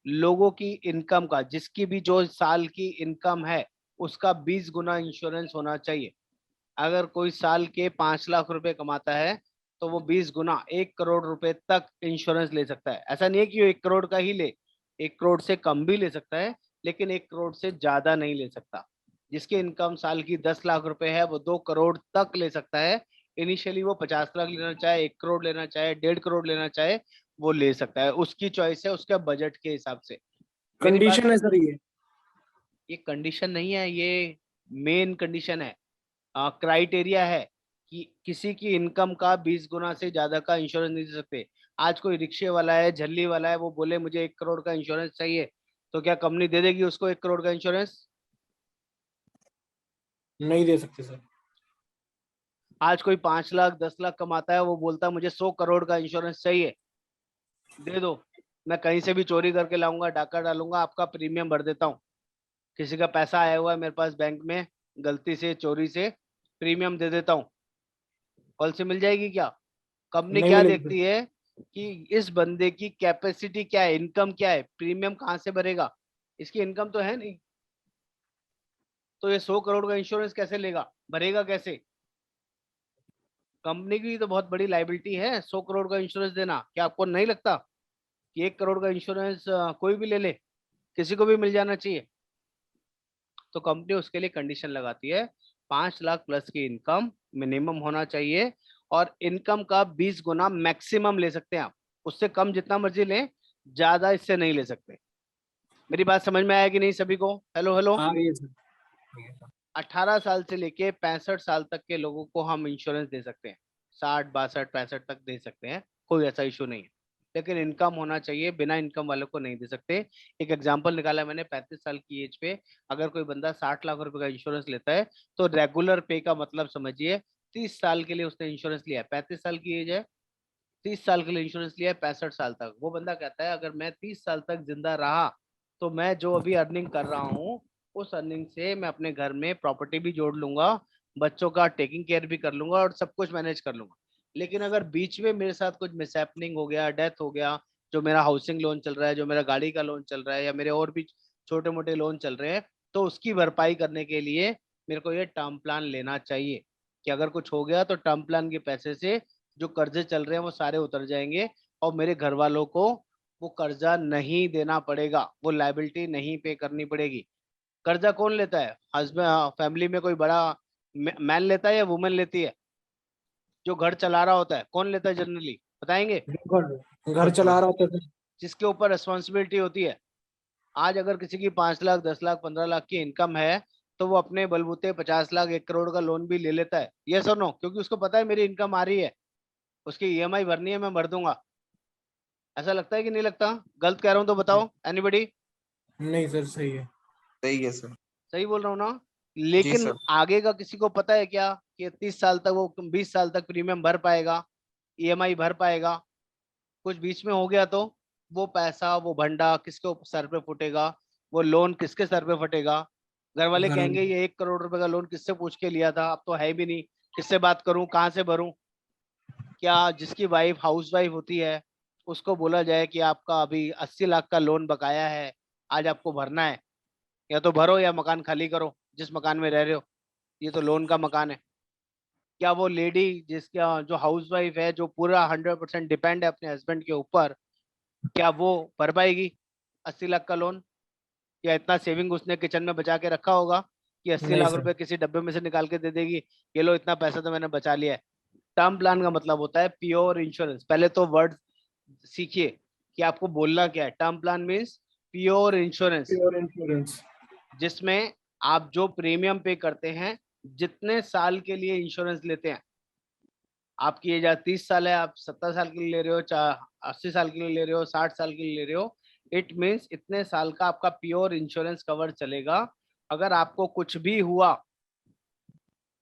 लोगों की इनकम का, जिसकी भी जो साल की इनकम है, उसका 20 गुना इंश्योरेंस होना चाहिए। अगर कोई साल के 5 लाख रुपए कमाता है, तो वो 20 गुना 1 करोड़ रुपए तक इंश्योरेंस ले सकता है। ऐसा नहीं है कि वो 1 करोड़ का ही ले, 1 करोड़ से कम भी ले सकता है, लेकिन 1 करोड़ से ज्यादा नहीं ले सकता। जिसकी इनकम साल की 10 लाख रुपए है, वो 2 करोड़ तक ले सकता है। इनिशियली वो 50 लाख लेना चाहे, 1 करोड़ लेना चाहे, 1.5 करोड़ लेना चाहे, वो ले सकता है। उसकी चॉइस है, उसके बजट के हिसाब से। मेरी बात, कंडीशन है सर ये कंडीशन नहीं है, ये मेन कंडीशन है, क्राइटेरिया है कि किसी की इनकम का 20 गुना से ज्यादा का इंश्योरेंस नहीं दे सकते। आज कोई रिक्शे वाला है, झल्ली वाला है, वो बोले मुझे 1 करोड़ का इंश्योरेंस चाहिए, तो क्या कंपनी दे देगी उसको 1 करोड़ का इंश्योरेंस? नहीं दे सकते सर। आज कोई 5 लाख 10 लाख कमाता है, वो बोलता है मुझे 100 करोड़ का इंश्योरेंस चाहिए, दे दो, मैं कहीं से भी चोरी करके लाऊंगा, डाका डालूंगा, आपका प्रीमियम भर देता हूँ। किसी का पैसा आया हुआ है मेरे पास बैंक में, गलती से चोरी से, प्रीमियम दे देता हूँ, पॉलिसी मिल जाएगी क्या? कंपनी नहीं क्या मिलेगी। देखती है कि इस बंदे की कैपेसिटी क्या है, इनकम क्या है, प्रीमियम कहाँ से भरेगा, इसकी इनकम तो है नहीं, तो ये 100 करोड़ का इंश्योरेंस कैसे लेगा, भरेगा कैसे। कंपनी की तो बहुत बड़ी लाइबिलिटी है 100 करोड़ का इंश्योरेंस देना। क्या आपको नहीं लगता कि 1 करोड़ का इंश्योरेंस कोई भी ले ले, किसी को भी मिल जाना चाहिए। तो कंपनी उसके लिए कंडीशन लगाती है 5 लाख प्लस की इनकम मिनिमम होना चाहिए, और इनकम का 20 गुना मैक्सिमम ले सकते हैं आप, उससे कम जितना मर्जी लें, ज्यादा इससे नहीं ले सकते। मेरी बात समझ में आया कि नहीं सभी को? Hello hello. हाँ ये सर। 18 साल से लेके 65 साल तक के लोगों को हम इंश्योरेंस दे सकते हैं, 60 62 65 तक दे सकते हैं, कोई ऐसा इशू नहीं है। लेकिन इनकम होना चाहिए, बिना इनकम वालों को नहीं दे सकते। एक एग्जांपल निकाला मैंने, 35 साल की एज पे अगर कोई बंदा 60 लाख रुपए का इंश्योरेंस लेता है, तो रेगुलर पे का मतलब समझिए 30 साल के लिए उसने इंश्योरेंस लिया है। 35 साल की एज है, 30 साल के लिए इंश्योरेंस लिया है 65 साल तक। वो बंदा कहता है अगर मैं 30 साल तक जिंदा रहा, तो मैं जो अभी अर्निंग कर रहा हूँ, उस अर्निंग से मैं अपने घर में प्रॉपर्टी भी जोड़ लूंगा, बच्चों का टेकिंग केयर भी कर लूंगा और सब कुछ मैनेज कर लूंगा। लेकिन अगर बीच में मेरे साथ कुछ मिसहैपनिंग हो गया, डेथ हो गया, जो मेरा हाउसिंग लोन चल रहा है, जो मेरा गाड़ी का लोन चल रहा है, या मेरे और भी छोटे मोटे लोन चल रहे हैं, तो उसकी भरपाई करने के लिए मेरे को ये टर्म प्लान लेना चाहिए कि अगर कुछ हो गया तो टर्म प्लान के पैसे से जो कर्जे चल रहे हैं वो सारे उतर जाएंगे, और मेरे घर वालों को वो कर्जा नहीं देना पड़ेगा, वो लाइबिलिटी नहीं पे करनी पड़ेगी। कर्जा कौन लेता है? हस्बैंड, फैमिली में कोई बड़ा मैन लेता है या वुमेन लेती है? जो घर चला रहा होता है कौन लेता है जनरली, बताएंगे? घर चला रहा होता है। जिसके ऊपर रिस्पॉन्सिबिलिटी होती है। आज अगर किसी की 5 लाख 10 लाख 15 लाख की इनकम है, तो वो अपने बलबूते 50 लाख 1 करोड़ का लोन भी ले लेता है, ये सुनो, क्योंकि उसको पता है मेरी इनकम आ रही है, उसकी ईएमआई भरनी है, मैं भर दूंगा। ऐसा लगता है कि नहीं लगता? गलत कह रहा हूँ तो बताओ, एनीबडी? नहीं सर सही है। सही है सर। सही बोल रहा हूँ ना? जी लेकिन सर। आगे का किसी को पता है क्या कि 30 साल तक वो 20 साल तक प्रीमियम भर पाएगा, ईएमआई भर पाएगा? कुछ बीच में हो गया तो वो पैसा, वो भंडा किसके सर पे फुटेगा, वो लोन किसके सर पे फटेगा? घर वाले घर कहेंगे ये 1 करोड़ रुपए का लोन किससे पूछ के लिया था, अब तो है भी नहीं, किससे बात करूं, कहाँ से भरूं? क्या जिसकी वाइफ हाउस वाइफ होती है, उसको बोला जाए कि आपका अभी 80 लाख का लोन बकाया है, आज आपको भरना है, या तो भरो या मकान खाली करो जिस मकान में रह रहे हो, ये तो लोन का मकान है। क्या वो लेडी जिसका जो हाउस वाइफ है, जो पूरा 100% डिपेंड है अपने हस्बैंड के ऊपर, क्या वो भर पाएगी 80 लाख का लोन? या इतना सेविंग उसने किचन में बचा के रखा होगा कि अस्सी नहीं लाख सर। रुपए किसी डब्बे में से निकाल के दे देगी, ये लो इतना पैसा तो मैंने बचा लिया है। टर्म प्लान का मतलब होता है प्योर इंश्योरेंस। पहले तो वर्ड सीखिए कि आपको बोलना क्या है। Term plan means pure insurance, pure insurance. जिसमें आप जो प्रीमियम पे करते हैं, जितने साल के लिए इंश्योरेंस लेते हैं, आपकी एज 30 साल है, आप 70 साल के लिए ले रहे हो, 80 साल के लिए ले रहे हो, 60 साल के लिए ले रहे हो, इट मीन्स इतने साल का आपका प्योर इंश्योरेंस कवर चलेगा। अगर आपको कुछ भी हुआ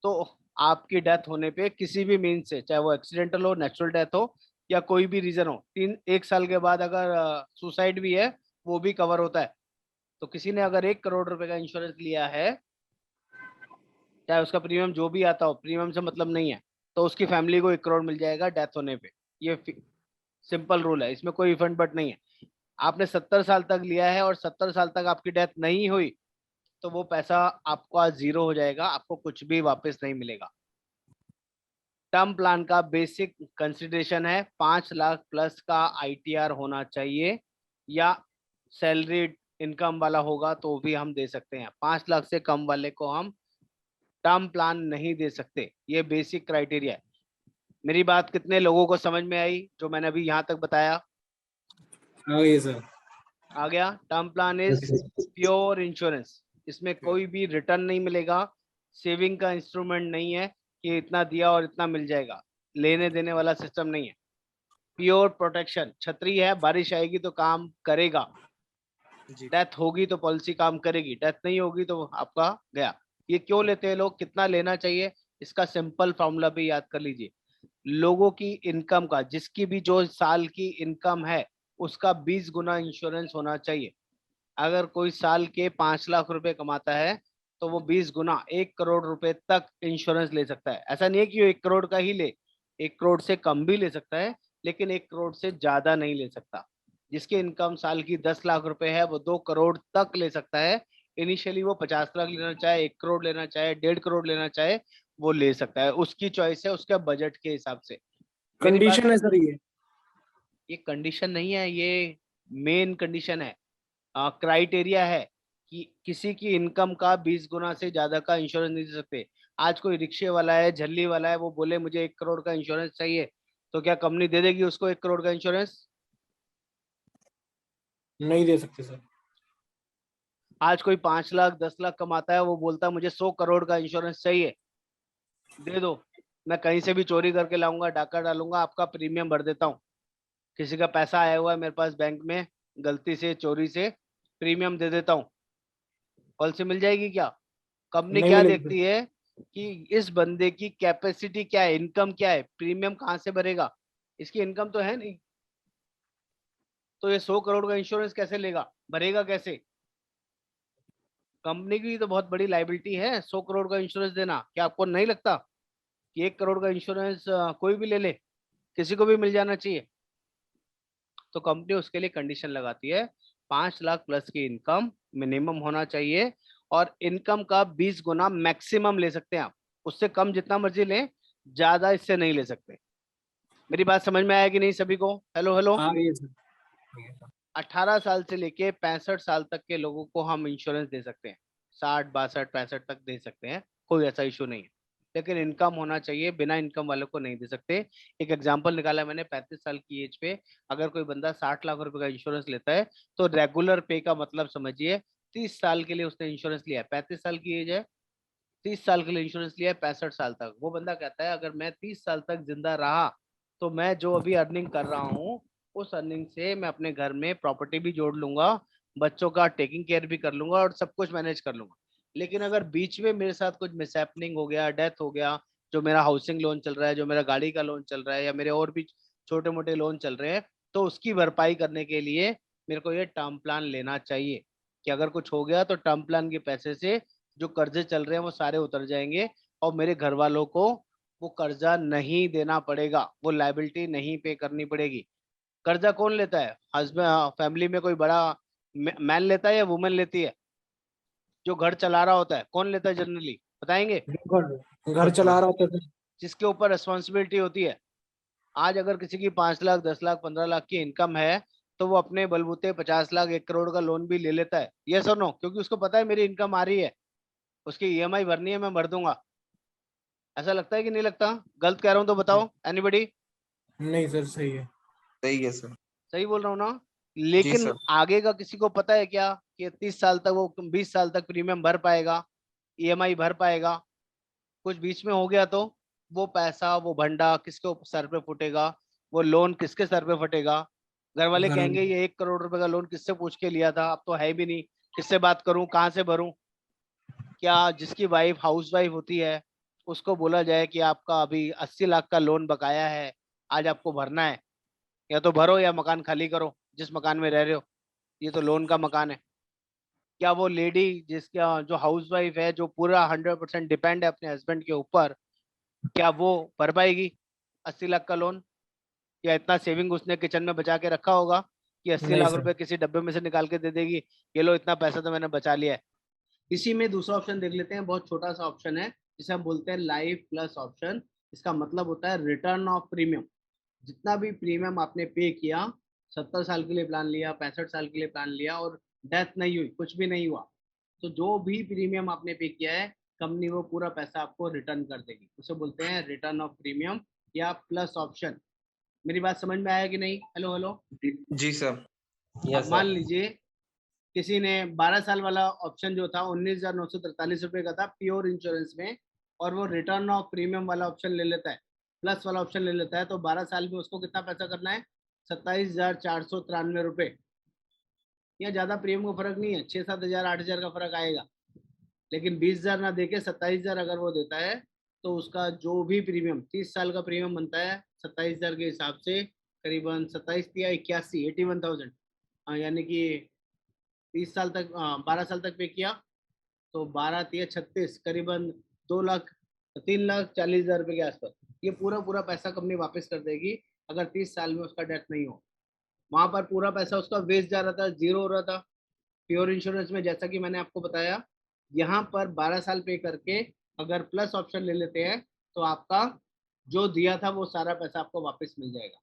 तो आपकी डेथ होने पे किसी भी मीन्स से, चाहे वो एक्सीडेंटल हो, नेचुरल डेथ हो, या कोई भी रीजन हो, 1 साल के बाद अगर सुसाइड भी है, वो भी कवर होता है। तो किसी ने अगर 1 करोड़ रुपए का इंश्योरेंस लिया है, चाहे उसका प्रीमियम जो भी आता हो, प्रीमियम से मतलब नहीं है, तो उसकी फैमिली को 1 करोड़ मिल जाएगा डेथ होने पे। ये सिंपल रूल है, इसमें कोई इफंड बट नहीं है। आपने 70 साल तक लिया है और 70 साल तक आपकी डेथ नहीं हुई, तो वो पैसा आपका जीरो हो जाएगा, आपको कुछ भी वापस नहीं मिलेगा। टर्म प्लान का बेसिक कंसिडरेशन है 5 लाख प्लस का आईटीआर होना चाहिए, या सैलरीड इनकम वाला होगा तो भी हम दे सकते हैं। 5 लाख से कम वाले को हम टर्म प्लान नहीं दे सकते, ये बेसिक क्राइटेरिया है। मेरी बात कितने लोगों को समझ में आई जो मैंने अभी यहाँ तक बताया? हाँ ये सर। आ गया? Term plan is pure insurance, इसमें कोई भी रिटर्न नहीं मिलेगा, सेविंग का इंस्ट्रूमेंट नहीं है कि इतना दिया और इतना मिल जाएगा, लेने देने वाला सिस्टम नहीं है। प्योर प्रोटेक्शन, छतरी है, बारिश आएगी तो काम करेगा, डेथ होगी तो पॉलिसी काम करेगी, डेथ नहीं होगी तो आपका गया। ये क्यों लेते हैं लोग, कितना लेना चाहिए, इसका सिंपल फॉर्मूला भी याद कर लीजिए। लोगों की इनकम का, जिसकी भी जो साल की इनकम है, उसका 20 गुना इंश्योरेंस होना चाहिए। अगर कोई साल के 5 लाख रुपए कमाता है, तो वो 20 गुना 1 करोड़ रुपए तक इंश्योरेंस ले सकता है। ऐसा नहीं है कि वो 1 करोड़ का ही ले, 1 करोड़ से कम भी ले सकता है, लेकिन 1 करोड़ से ज्यादा नहीं ले सकता। जिसकी इनकम साल की 10 लाख रुपए है वो 2 करोड़ तक ले सकता है। इनिशियली वो 50 लाख लेना चाहे, 1 करोड़ लेना चाहे, 1.5 करोड़ लेना चाहे, वो ले सकता है। उसकी चॉइस है, उसके बजट के हिसाब से। मेरी बात, कंडीशन है सर ये कंडीशन नहीं है, ये मेन कंडीशन है, क्राइटेरिया है कि किसी की इनकम का 20 गुना से ज्यादा का इंश्योरेंस नहीं दे सकते। आज कोई रिक्शे वाला है, झल्ली वाला है, वो बोले मुझे 1 करोड़ का इंश्योरेंस चाहिए, तो क्या कंपनी दे देगी उसको 1 करोड़ का इंश्योरेंस? नहीं दे सकते सर। आज कोई 5 लाख 10 लाख कमाता है, वो बोलता है मुझे 100 करोड़ का इंश्योरेंस चाहिए, दे दो, मैं कहीं से भी चोरी करके लाऊंगा, डाका डालूंगा, आपका प्रीमियम भर देता हूँ। किसी का पैसा आया हुआ है मेरे पास बैंक में, गलती से चोरी से, प्रीमियम दे देता हूँ, पॉलिसी मिल जाएगी क्या? कंपनी नहीं क्या मिलेगी देखती है कि इस बंदे की कैपेसिटी क्या है, इनकम क्या है, प्रीमियम कहाँ से भरेगा? इसकी इनकम तो है नहीं, तो ये 100 करोड़ का इंश्योरेंस कैसे लेगा, भरेगा कैसे? कंपनी की तो बहुत बड़ी लाइबिलिटी है 100 करोड़ का इंश्योरेंस देना। क्या आपको नहीं लगता कि 1 करोड़ का इंश्योरेंस कोई भी ले ले, किसी को भी मिल जाना चाहिए? तो कंपनी उसके लिए कंडीशन लगाती है 5 लाख प्लस की इनकम मिनिमम होना चाहिए, और इनकम का 20 गुना मैक्सिमम ले सकते हैं आप, उससे कम जितना मर्जी लें, ज्यादा इससे नहीं ले सकते। मेरी बात समझ में आया कि नहीं सभी को? Hello hello. आ रही है सर। 18 साल से लेके 65 साल तक के लोगों को हम इंश्योरेंस दे सकते हैं, 60 62 65 तक दे सकते हैं, कोई ऐसा इशू नहीं है। लेकिन इनकम होना चाहिए, बिना इनकम वालों को नहीं दे सकते। एक एग्जांपल निकाला मैंने, 35 साल की एज पे अगर कोई बंदा 60 लाख रुपए का इंश्योरेंस लेता है, तो रेगुलर पे का मतलब समझिए 30 साल के लिए उसने इंश्योरेंस लिया है। 35 साल की एज है, 30 साल के लिए इंश्योरेंस लिया है 65 साल तक। वो बंदा कहता है अगर मैं 30 साल तक जिंदा रहा, तो मैं जो अभी अर्निंग कर रहा हूँ, उस अर्निंग से मैं अपने घर में प्रॉपर्टी भी जोड़ लूंगा, बच्चों का टेकिंग केयर भी कर लूंगा, और सब कुछ मैनेज कर लूंगा। लेकिन अगर बीच में मेरे साथ कुछ मिसहैपनिंग हो गया, डेथ हो गया, जो मेरा हाउसिंग लोन चल रहा है, जो मेरा गाड़ी का लोन चल रहा है, या मेरे और भी छोटे मोटे लोन चल रहे हैं, तो उसकी भरपाई करने के लिए मेरे को ये टर्म प्लान लेना चाहिए, कि अगर कुछ हो गया तो टर्म प्लान के पैसे से जो कर्जे चल रहे हैं वो सारे उतर जाएंगे, और मेरे घर वालों को वो कर्जा नहीं देना पड़ेगा, वो लाइबिलिटी नहीं पे करनी पड़ेगी। कर्जा कौन लेता है? हस्बैंड, फैमिली में कोई बड़ा मैन लेता है या वुमेन लेती है? जो घर चला रहा होता है कौन लेता है जनरली, बताएंगे? घर चला रहा होता है सर। जिसके ऊपर रिस्पॉन्सिबिलिटी होती है। आज अगर किसी की 5 लाख 10 लाख 15 लाख की इनकम है, तो वो अपने बलबूते 50 लाख 1 करोड़ का लोन भी ले लेता है, ये सर नो, क्योंकि उसको पता है मेरी इनकम आ रही है, उसकी ईएमआई भरनी है, मैं भर दूंगा। ऐसा लगता है कि नहीं लगता? गलत कह रहा हूं तो बताओ, एनीबडी? नहीं सर सही है। सही है सर। सही बोल रहा हूँ ना? जी लेकिन सर। आगे का किसी को पता है क्या कि 30 साल तक, वो 20 साल तक प्रीमियम भर पाएगा, ईएमआई भर पाएगा? कुछ बीच में हो गया तो वो पैसा, वो भंडा किसके सर पे फुटेगा, वो लोन किसके सर पे फटेगा? घर वाले घर कहेंगे ये 1 करोड़ रुपए का लोन किससे पूछ के लिया था, अब तो है भी नहीं, किससे बात करूं, कहाँ से भरूं? क्या जिसकी वाइफ हाउस वाइफ होती है, उसको बोला जाए कि आपका अभी 80 लाख का लोन बकाया है, आज आपको भरना है, या तो भरो या मकान खाली करो, जिस मकान में रह रहे हो, ये तो लोन का मकान है। क्या वो लेडी जिसका, जो हाउस वाइफ है, जो पूरा 100% डिपेंड है अपने हस्बैंड के ऊपर, क्या वो भर पाएगी 80 लाख का लोन? या इतना सेविंग उसने किचन में बचा के रखा होगा कि 80 नहीं लाख सर। रुपए किसी डब्बे में से निकाल के दे देगी, ये लो इतना पैसा तो मैंने बचा लिया है? इसी में दूसरा ऑप्शन देख लेते हैं, बहुत छोटा सा ऑप्शन है, जिसे हम बोलते हैं लाइफ प्लस ऑप्शन। इसका मतलब होता है रिटर्न ऑफ प्रीमियम। जितना भी प्रीमियम आपने पे किया, 70 साल के लिए प्लान लिया, 65 साल के लिए प्लान लिया, और डेथ नहीं हुई, कुछ भी नहीं हुआ, तो जो भी प्रीमियम आपने पे किया है, कंपनी वो पूरा पैसा आपको रिटर्न कर देगी। उसे बोलते हैं रिटर्न ऑफ प्रीमियम या प्लस ऑप्शन। मेरी बात समझ में आया कि नहीं? Hello hello. जी सर। अब यस मान सर। लीजिए किसी ने 12 साल वाला ऑप्शन जो था 19,943 रुपए का था प्योर इंश्योरेंस में, और वो रिटर्न ऑफ प्रीमियम वाला ऑप्शन ले लेता है, प्लस वाला ऑप्शन ले लेता है, तो 12 साल में उसको कितना पैसा करना है? 27,493 रुपए। या ज्यादा प्रीमियम का फर्क नहीं है, 6-7 हजार 8 हजार का फर्क आएगा, लेकिन 20,000 ना देके 27,000 अगर वो देता है, तो उसका जो भी प्रीमियम 30 साल का प्रीमियम बनता है 27,000 के हिसाब से, करीबन 27 या 81 81,000, यानी कि 30 साल तक, 12 साल तक पे किया, तो 12 या 36, करीबन 2 लाख 3,40,000 रुपए के आसपास, ये पूरा पूरा पैसा कंपनी वापस कर देगी अगर 30 साल में उसका डेथ नहीं हो। वहां पर पूरा पैसा उसका वेस्ट जा रहा था, जीरो हो रहा था। प्योर इंश्योरेंस में जैसा कि मैंने आपको बताया, यहाँ पर 12 साल पे करके अगर प्लस ऑप्शन ले लेते हैं तो आपका जो दिया था वो सारा पैसा आपको वापस मिल जाएगा।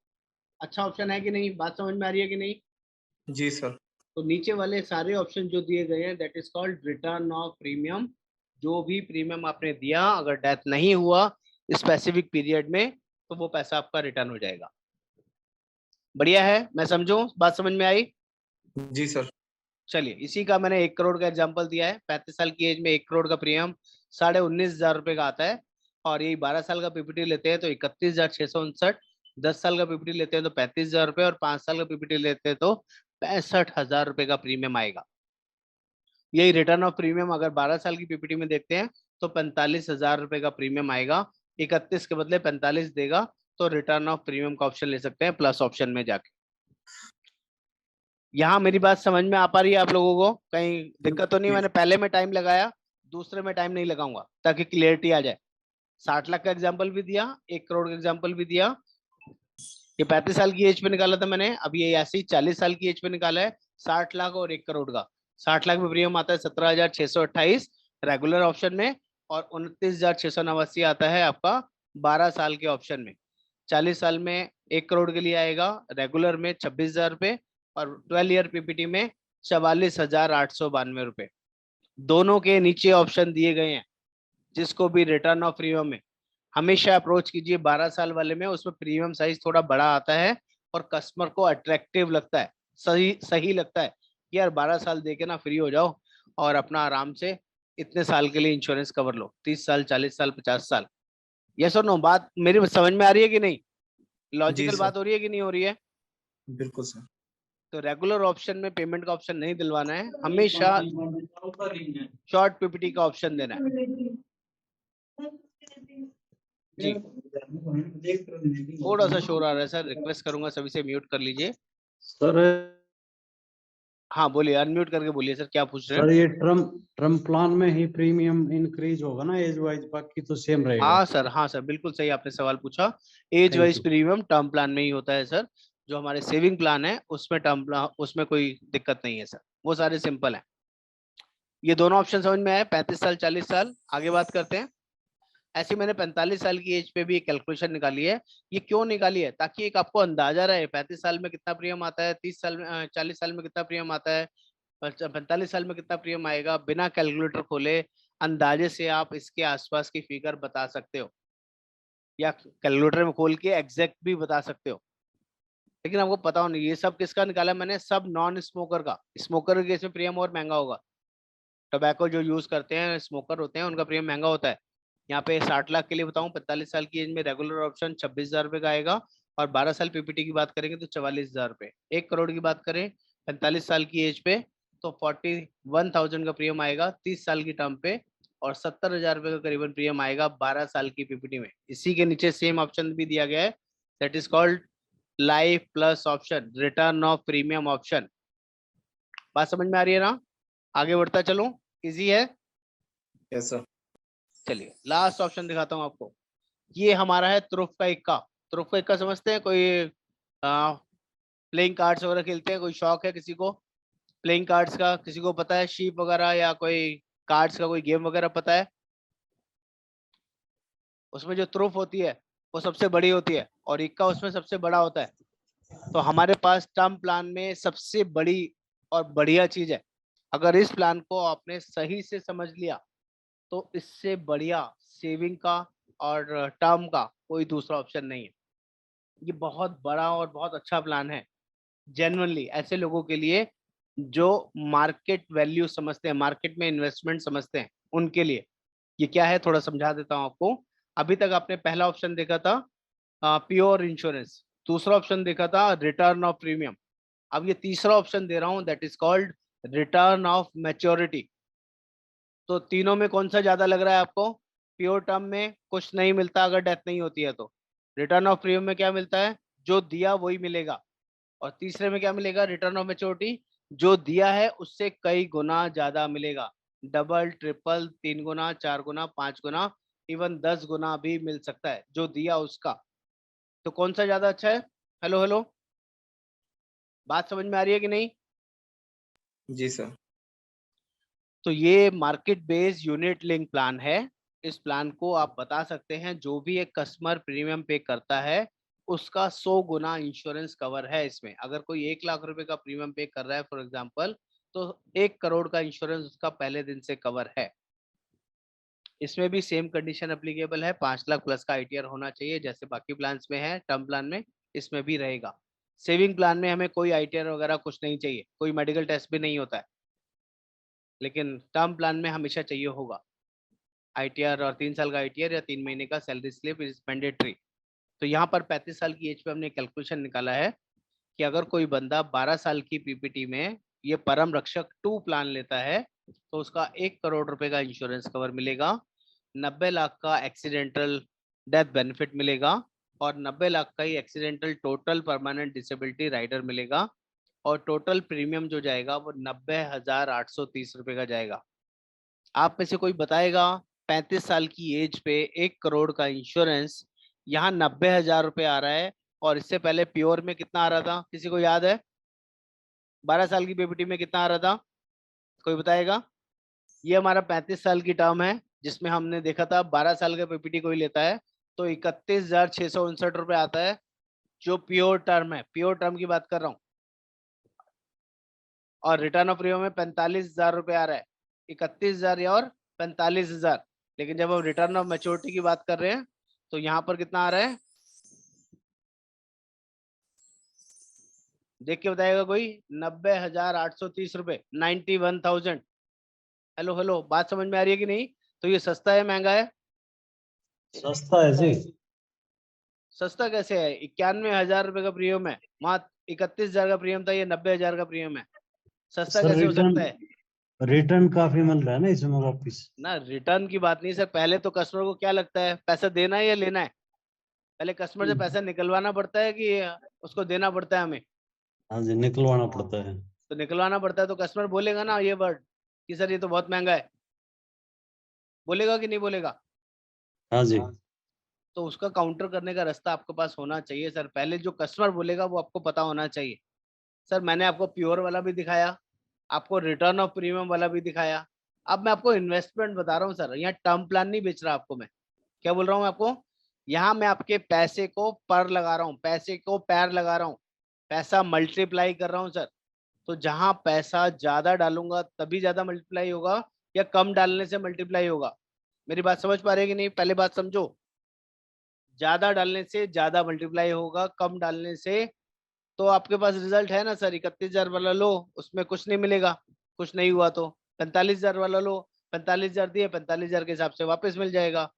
अच्छा ऑप्शन है कि नहीं? बात समझ में आ रही है कि नहीं? जी सर। तो नीचे वाले सारे ऑप्शन जो दिए गए हैं that is called return of premium. जो भी प्रीमियम आपने दिया अगर डेथ नहीं हुआ स्पेसिफिक पीरियड में तो वो पैसा आपका रिटर्न हो जाएगा। बढ़िया है, मैं समझूं? बात समझ में आई? जी सर। चलिए, इसी का मैंने 1 करोड़ का एग्जांपल दिया है। 35 साल की एज में 1 करोड़ का प्रीमियम 19,500 रुपए का आता है। और यही 12 साल का पीपीटी लेते हैं तो 31,659, 10 साल का पीपीटी लेते हैं तो 35,000 रुपए, और 5 साल का पीपीटी लेते हैं तो 65,000 रुपए का प्रीमियम आएगा। यही रिटर्न ऑफ प्रीमियम अगर 12 साल की पीपीटी में देखते हैं तो 45,000 रुपए का प्रीमियम आएगा। 31 के बदले 45 देगा तो रिटर्न ऑफ प्रीमियम का ऑप्शन ले सकते हैं प्लस ऑप्शन में जाके। यहाँ मेरी बात समझ में आ पा रही है आप लोगों को? कहीं दिक्कत तो नहीं? मैंने पहले में टाइम लगाया, दूसरे में टाइम नहीं लगाऊंगा ताकि क्लियरिटी आ जाए। 60 लाख का एग्जाम्पल भी दिया, 1 करोड़ का एग्जाम्पल भी दिया। ये 35 साल की एज पे निकाला था मैंने, अभी ये ऐसे ही 40 साल की एज पे निकाला है। 60 लाख और 1 करोड़ का। 60 लाख में प्रीमियम आता है 17,628 रेगुलर ऑप्शन में, और 29,689 आता है आपका 12 साल के ऑप्शन में। 40 साल में 1 करोड़ के लिए आएगा रेगुलर में 26,000 रुपए, और 12 ईयर पीपीटी में 44,892 रुपए। दोनों के नीचे ऑप्शन दिए गए हैं। जिसको भी रिटर्न ऑफ प्रीमियम में हमेशा अप्रोच कीजिए 12 साल वाले में, उसमें प्रीमियम साइज थोड़ा बड़ा आता है और कस्टमर को अट्रैक्टिव लगता है, सही लगता है कि यार 12 साल दे के ना फ्री हो जाओ और अपना आराम से इतने साल के लिए इंश्योरेंस कवर लो, 30 साल 40 साल 50 साल। यस और नो? बात मेरी समझ में आ रही है कि नहीं? Logical sir. बात हो रही है कि नहीं हो रही है? बिल्कुल सर। तो रेगुलर ऑप्शन में पेमेंट का ऑप्शन नहीं दिलवाना है, हमेशा शॉर्ट पीपीटी का ऑप्शन देना है। जी, थोड़ा सा शोर आ रहा है सर, रिक्वेस्ट करूंगा सभी से म्यूट कर लीजिए। सर हाँ बोलिए, अनम्यूट करके बोलिए सर, क्या पूछ रहे सर हैं? ये टर्म प्लान में ही प्रीमियम इंक्रीज होगा ना एज वाइज, बाकी तो सेम रहेगा? हाँ सर, हाँ सर, बिल्कुल सही आपने सवाल पूछा। Age wise you. Premium term plan में ही होता है सर। जो हमारे सेविंग प्लान है उसमें टर्म प्लान, उसमें कोई दिक्कत नहीं है सर, वो सारे सिंपल है। ये दोनों ऑप्शन समझ में आए? 35 साल 40 साल। आगे बात करते हैं। ऐसे मैंने 45 साल की एज पे भी एक कैलकुलेशन निकाली है। ये क्यों निकाली है? ताकि एक आपको अंदाजा रहे 35 साल में कितना प्रीमियम आता है, 30 साल में 40 साल में कितना प्रीमियम आता है, 45 साल में कितना प्रीमियम आएगा। बिना कैलकुलेटर खोले अंदाजे से आप इसके आसपास की फिगर बता सकते हो, या कैलकुलेटर में खोल के एग्जैक्ट भी बता सकते हो। लेकिन आपको पता हो नहीं ये सब किसका निकाला है मैंने? सब नॉन स्मोकर का। स्मोकर के केस में प्रीमियम और महंगा होगा। टोबैको जो यूज करते हैं, स्मोकर होते हैं, उनका प्रीमियम महंगा होता है। यहाँ पे 60 लाख के लिए बताऊं, 45 साल की एज में रेगुलर ऑप्शन 26,000 रुपए का आएगा, और 12 साल पीपीटी की बात करेंगे तो 44,000 रुपए। 1 करोड़ की बात करें 45 साल की एज पे तो 41,000 का प्रीमियम आएगा 30 साल की टर्म पे, और 70,000 रुपए का करीबन प्रीमियम आएगा 12 साल की पीपीटी में। इसी के नीचे सेम ऑप्शन भी दिया गया है, that is called life plus option, return of premium option. बात समझ में आ रही है ना? आगे बढ़ता चलूं? इजी है? Yes sir. चलिए लास्ट ऑप्शन दिखाता हूं आपको। ये हमारा है तुरुफ का इक्का। तुरुफ का इक्का समझते हैं? कोई प्लेइंग कार्ड्स वगैरह खेलते हैं? कोई शौक है किसी को प्लेइंग कार्ड्स का? किसी को पता है शीप वगैरह या कोई कार्ड्स का कोई गेम वगैरह पता है? उसमें जो तुरुफ होती है वो सबसे बड़ी होती है और इक्का उसमें सबसे बड़ा होता है। तो हमारे पास टर्म प्लान में सबसे बड़ी और बढ़िया चीज है। अगर इस प्लान को आपने सही से समझ लिया तो इससे बढ़िया सेविंग का और टर्म का कोई दूसरा ऑप्शन नहीं है। ये बहुत बड़ा और बहुत अच्छा प्लान है जेन्युइनली ऐसे लोगों के लिए जो मार्केट वैल्यू समझते हैं, मार्केट में इन्वेस्टमेंट समझते हैं, उनके लिए। ये क्या है थोड़ा समझा देता हूँ आपको। अभी तक आपने पहला ऑप्शन देखा था प्योर इंश्योरेंस, दूसरा ऑप्शन देखा था रिटर्न ऑफ प्रीमियम, अब ये तीसरा ऑप्शन दे रहा हूँ that is called return of maturity. तो तीनों में कौन सा ज्यादा लग रहा है आपको? प्योर टर्म में कुछ नहीं मिलता अगर डेथ नहीं होती है तो। रिटर्न ऑफ प्रीमियम में क्या मिलता है? जो दिया वही मिलेगा। और तीसरे में क्या मिलेगा? रिटर्न ऑफ मैच्योरिटी, जो दिया है उससे कई गुना ज्यादा मिलेगा, डबल ट्रिपल 3 गुना 4 गुना 5 गुना इवन 10 गुना भी मिल सकता है जो दिया उसका। तो कौन सा ज्यादा अच्छा है? हेलो हेलो, बात समझ में आ रही है कि नहीं? जी सर। तो ये market based unit link plan है। इस प्लान को आप बता सकते हैं जो भी एक कस्टमर प्रीमियम पे करता है उसका 100 गुना इंश्योरेंस कवर है इसमें। अगर कोई 1 लाख रुपए का प्रीमियम पे कर रहा है फॉर एग्जांपल, तो 1 करोड़ का इंश्योरेंस उसका पहले दिन से कवर है। इसमें भी सेम कंडीशन एप्लीकेबल है, 5 लाख प्लस का आईटीआर होना चाहिए जैसे बाकी प्लान्स में है। टर्म प्लान में इसमें भी रहेगा। सेविंग प्लान में हमें कोई आईटीआर वगैरह कुछ नहीं चाहिए, कोई मेडिकल टेस्ट भी नहीं होता है, लेकिन टर्म प्लान में हमेशा चाहिए होगा आईटीआर, और 3 साल का आईटीआर या 3 महीने का सैलरी स्लिप इज मैंडेटरी। तो यहाँ पर 35 साल की एज पे हमने कैलकुलेशन निकाला है कि अगर कोई बंदा 12 साल की पीपीटी में ये परम रक्षक 2 प्लान लेता है तो उसका 1 करोड़ रुपए का इंश्योरेंस कवर मिलेगा, 90 लाख का एक्सीडेंटल डेथ बेनिफिट मिलेगा, और 90 लाख का ही accidental total permanent disability rider मिलेगा, और टोटल प्रीमियम जो जाएगा वो 90,830 रुपए का जाएगा। आप में से कोई बताएगा 35 साल की एज पे 1 करोड़ का इंश्योरेंस यहाँ 90,000 रुपए आ रहा है, और इससे पहले प्योर में कितना आ रहा था? किसी को याद है? 12 साल की पीपीटी में कितना आ रहा था? कोई बताएगा? ये हमारा 35 साल की टर्म है जिसमें हमने देखा था 12 साल का पीपीटी कोई लेता है तो 31,659 रुपए आता है, जो प्योर टर्म है। प्योर टर्म की बात कर रहा हूँ। और रिटर्न ऑफ प्रीमियम में 45,000 रुपए आ रहा है, 31,000 और 45,000। लेकिन जब हम रिटर्न ऑफ मैच्योरिटी की बात कर रहे हैं तो यहाँ पर कितना आ रहा है? देख के बताएगा कोई? 90,830 रुपए, 91,000। हेलो हेलो, बात समझ में आ रही है कि नहीं? तो ये सस्ता है महंगा है? सस्ता है जी। सस्ता कैसे है? 91,000 रुपए का प्रीमियम है, वहां 31,000 का प्रीमियम था, ये 90,000 का प्रीमियम है। सस्ता सर कैसे हो सकता है? रिटर्न काफी मिल रहा है ना इसमें वापिस। ना रिटर्न की बात नहीं सर, पहले तो कस्टमर को क्या लगता है, पैसा देना है या लेना है? पहले कस्टमर से पैसा निकलवाना पड़ता है कि उसको देना पड़ता है हमें? हाँ जी, निकलवाना पड़ता है। तो निकलवाना पड़ता है, तो कस्टमर बोलेगा ना ये वर्ड कि सर ये तो बहुत महंगा है, बोलेगा कि नहीं बोलेगा? हाँ जी। तो उसका काउंटर करने का रास्ता आपके पास होना चाहिए सर। पहले जो कस्टमर बोलेगा वो आपको पता होना चाहिए। सर मैंने आपको प्योर वाला भी दिखाया, आपको रिटर्न ऑफ प्रीमियम वाला भी दिखाया, अब मैं आपको इन्वेस्टमेंट बता रहा हूँ सर। यहाँ टर्म प्लान नहीं बेच रहा आपको मैं। क्या बोल रहा हूँ आपको? यहाँ मैं आपके पैसे को पर लगा रहा हूँ, पैसे को पैर लगा रहा हूँ, पैसा मल्टीप्लाई कर रहा हूँ सर। तो जहां पैसा ज्यादा डालूंगा तभी ज्यादा मल्टीप्लाई होगा, या कम डालने से मल्टीप्लाई होगा? मेरी बात समझ पा रहे हैं कि नहीं? पहले बात समझो। ज्यादा डालने से ज्यादा मल्टीप्लाई होगा, कम डालने से तो आपके पास रिजल्ट है ना सर। 31,000 वाला लो, उसमें कुछ नहीं मिलेगा, कुछ नहीं हुआ तो 45,000 वाला लो, 45,000 दिए, 45,000 के हिसाब से वापस मिल जाएगा।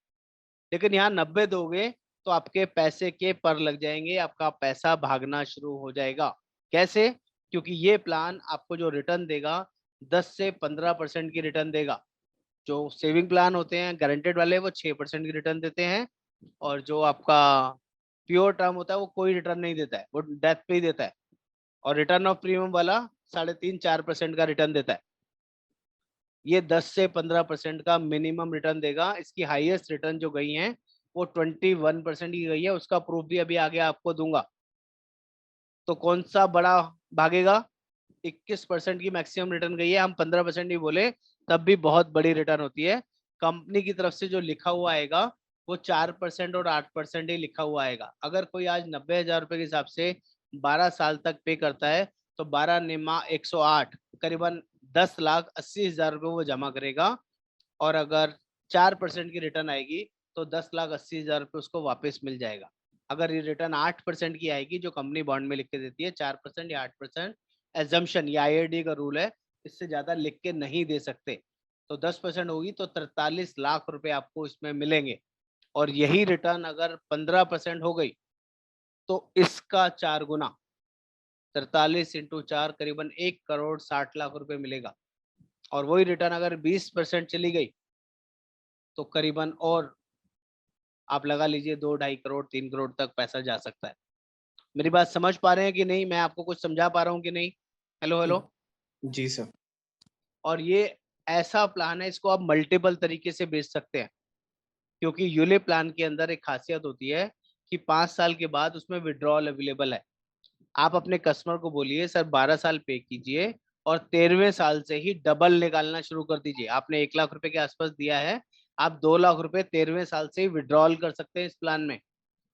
लेकिन यहाँ 90 दोगे तो आपके पैसे के पर लग जाएंगे, आपका पैसा भागना शुरू हो जाएगा। कैसे? क्योंकि ये प्लान आपको जो रिटर्न देगा 10 से 15% की रिटर्न देगा। जो सेविंग प्लान होते हैं गारंटेड वाले वो 6% की रिटर्न देते हैं, और जो आपका प्योर टर्म होता है वो कोई रिटर्न नहीं देता है, वो डेथ पे ही देता है। और रिटर्न ऑफ प्रीमियम वाला 3.5-4% का रिटर्न देता है। ये 10 से 15% का मिनिमम रिटर्न देगा। इसकी हाईएस्ट रिटर्न जो गई है वो 21% की गई है, उसका प्रूफ भी अभी आगे आपको दूंगा। तो कौन सा बड़ा भागेगा? 21% की मैक्सिमम रिटर्न गई है, हम 15% ही बोले तब भी बहुत बड़ी रिटर्न होती है। कंपनी की तरफ से जो लिखा हुआ आएगा वो 4% और 8% ही लिखा हुआ आएगा। अगर कोई आज 90,000 रुपए के हिसाब से 12 साल तक पे करता है तो 12 निमा 108, करीबन 10,80,000 रुपए वो जमा करेगा। और अगर 4% की रिटर्न आएगी तो 10,80,000 रुपए उसको वापस मिल जाएगा। अगर ये रिटर्न 8% की आएगी जो कंपनी बॉन्ड में लिख के देती है, 4% या 8% एजम्पशन, ये IRD का रूल है, इससे ज्यादा लिख के नहीं दे सकते। तो 10% होगी तो 43 लाख रुपए आपको इसमें मिलेंगे। और यही रिटर्न अगर 15% हो गई तो इसका 4 गुना, 43 × 4 करीबन 1,60,00,000 रुपए मिलेगा। और वही रिटर्न अगर 20% चली गई तो करीबन और आप लगा लीजिए 2-2.5 करोड़ 3 करोड़ तक पैसा जा सकता है। मेरी बात समझ पा रहे हैं कि नहीं? मैं आपको कुछ समझा पा रहा हूँ कि नहीं? Hello hello. जी सर। और ये ऐसा प्लान है, इसको आप मल्टीपल तरीके से बेच सकते हैं। क्योंकि यूलिप प्लान के अंदर एक खासियत होती है कि 5 साल के बाद उसमें विड्रॉल अवेलेबल है। आप अपने कस्टमर को बोलिए सर 12 साल पे कीजिए और 13वें साल से ही डबल निकालना शुरू कर दीजिए। आपने 1 लाख रुपए के आसपास दिया है, आप 2 लाख रुपए 13वें साल से ही विड्रॉल कर सकते हैं इस प्लान में।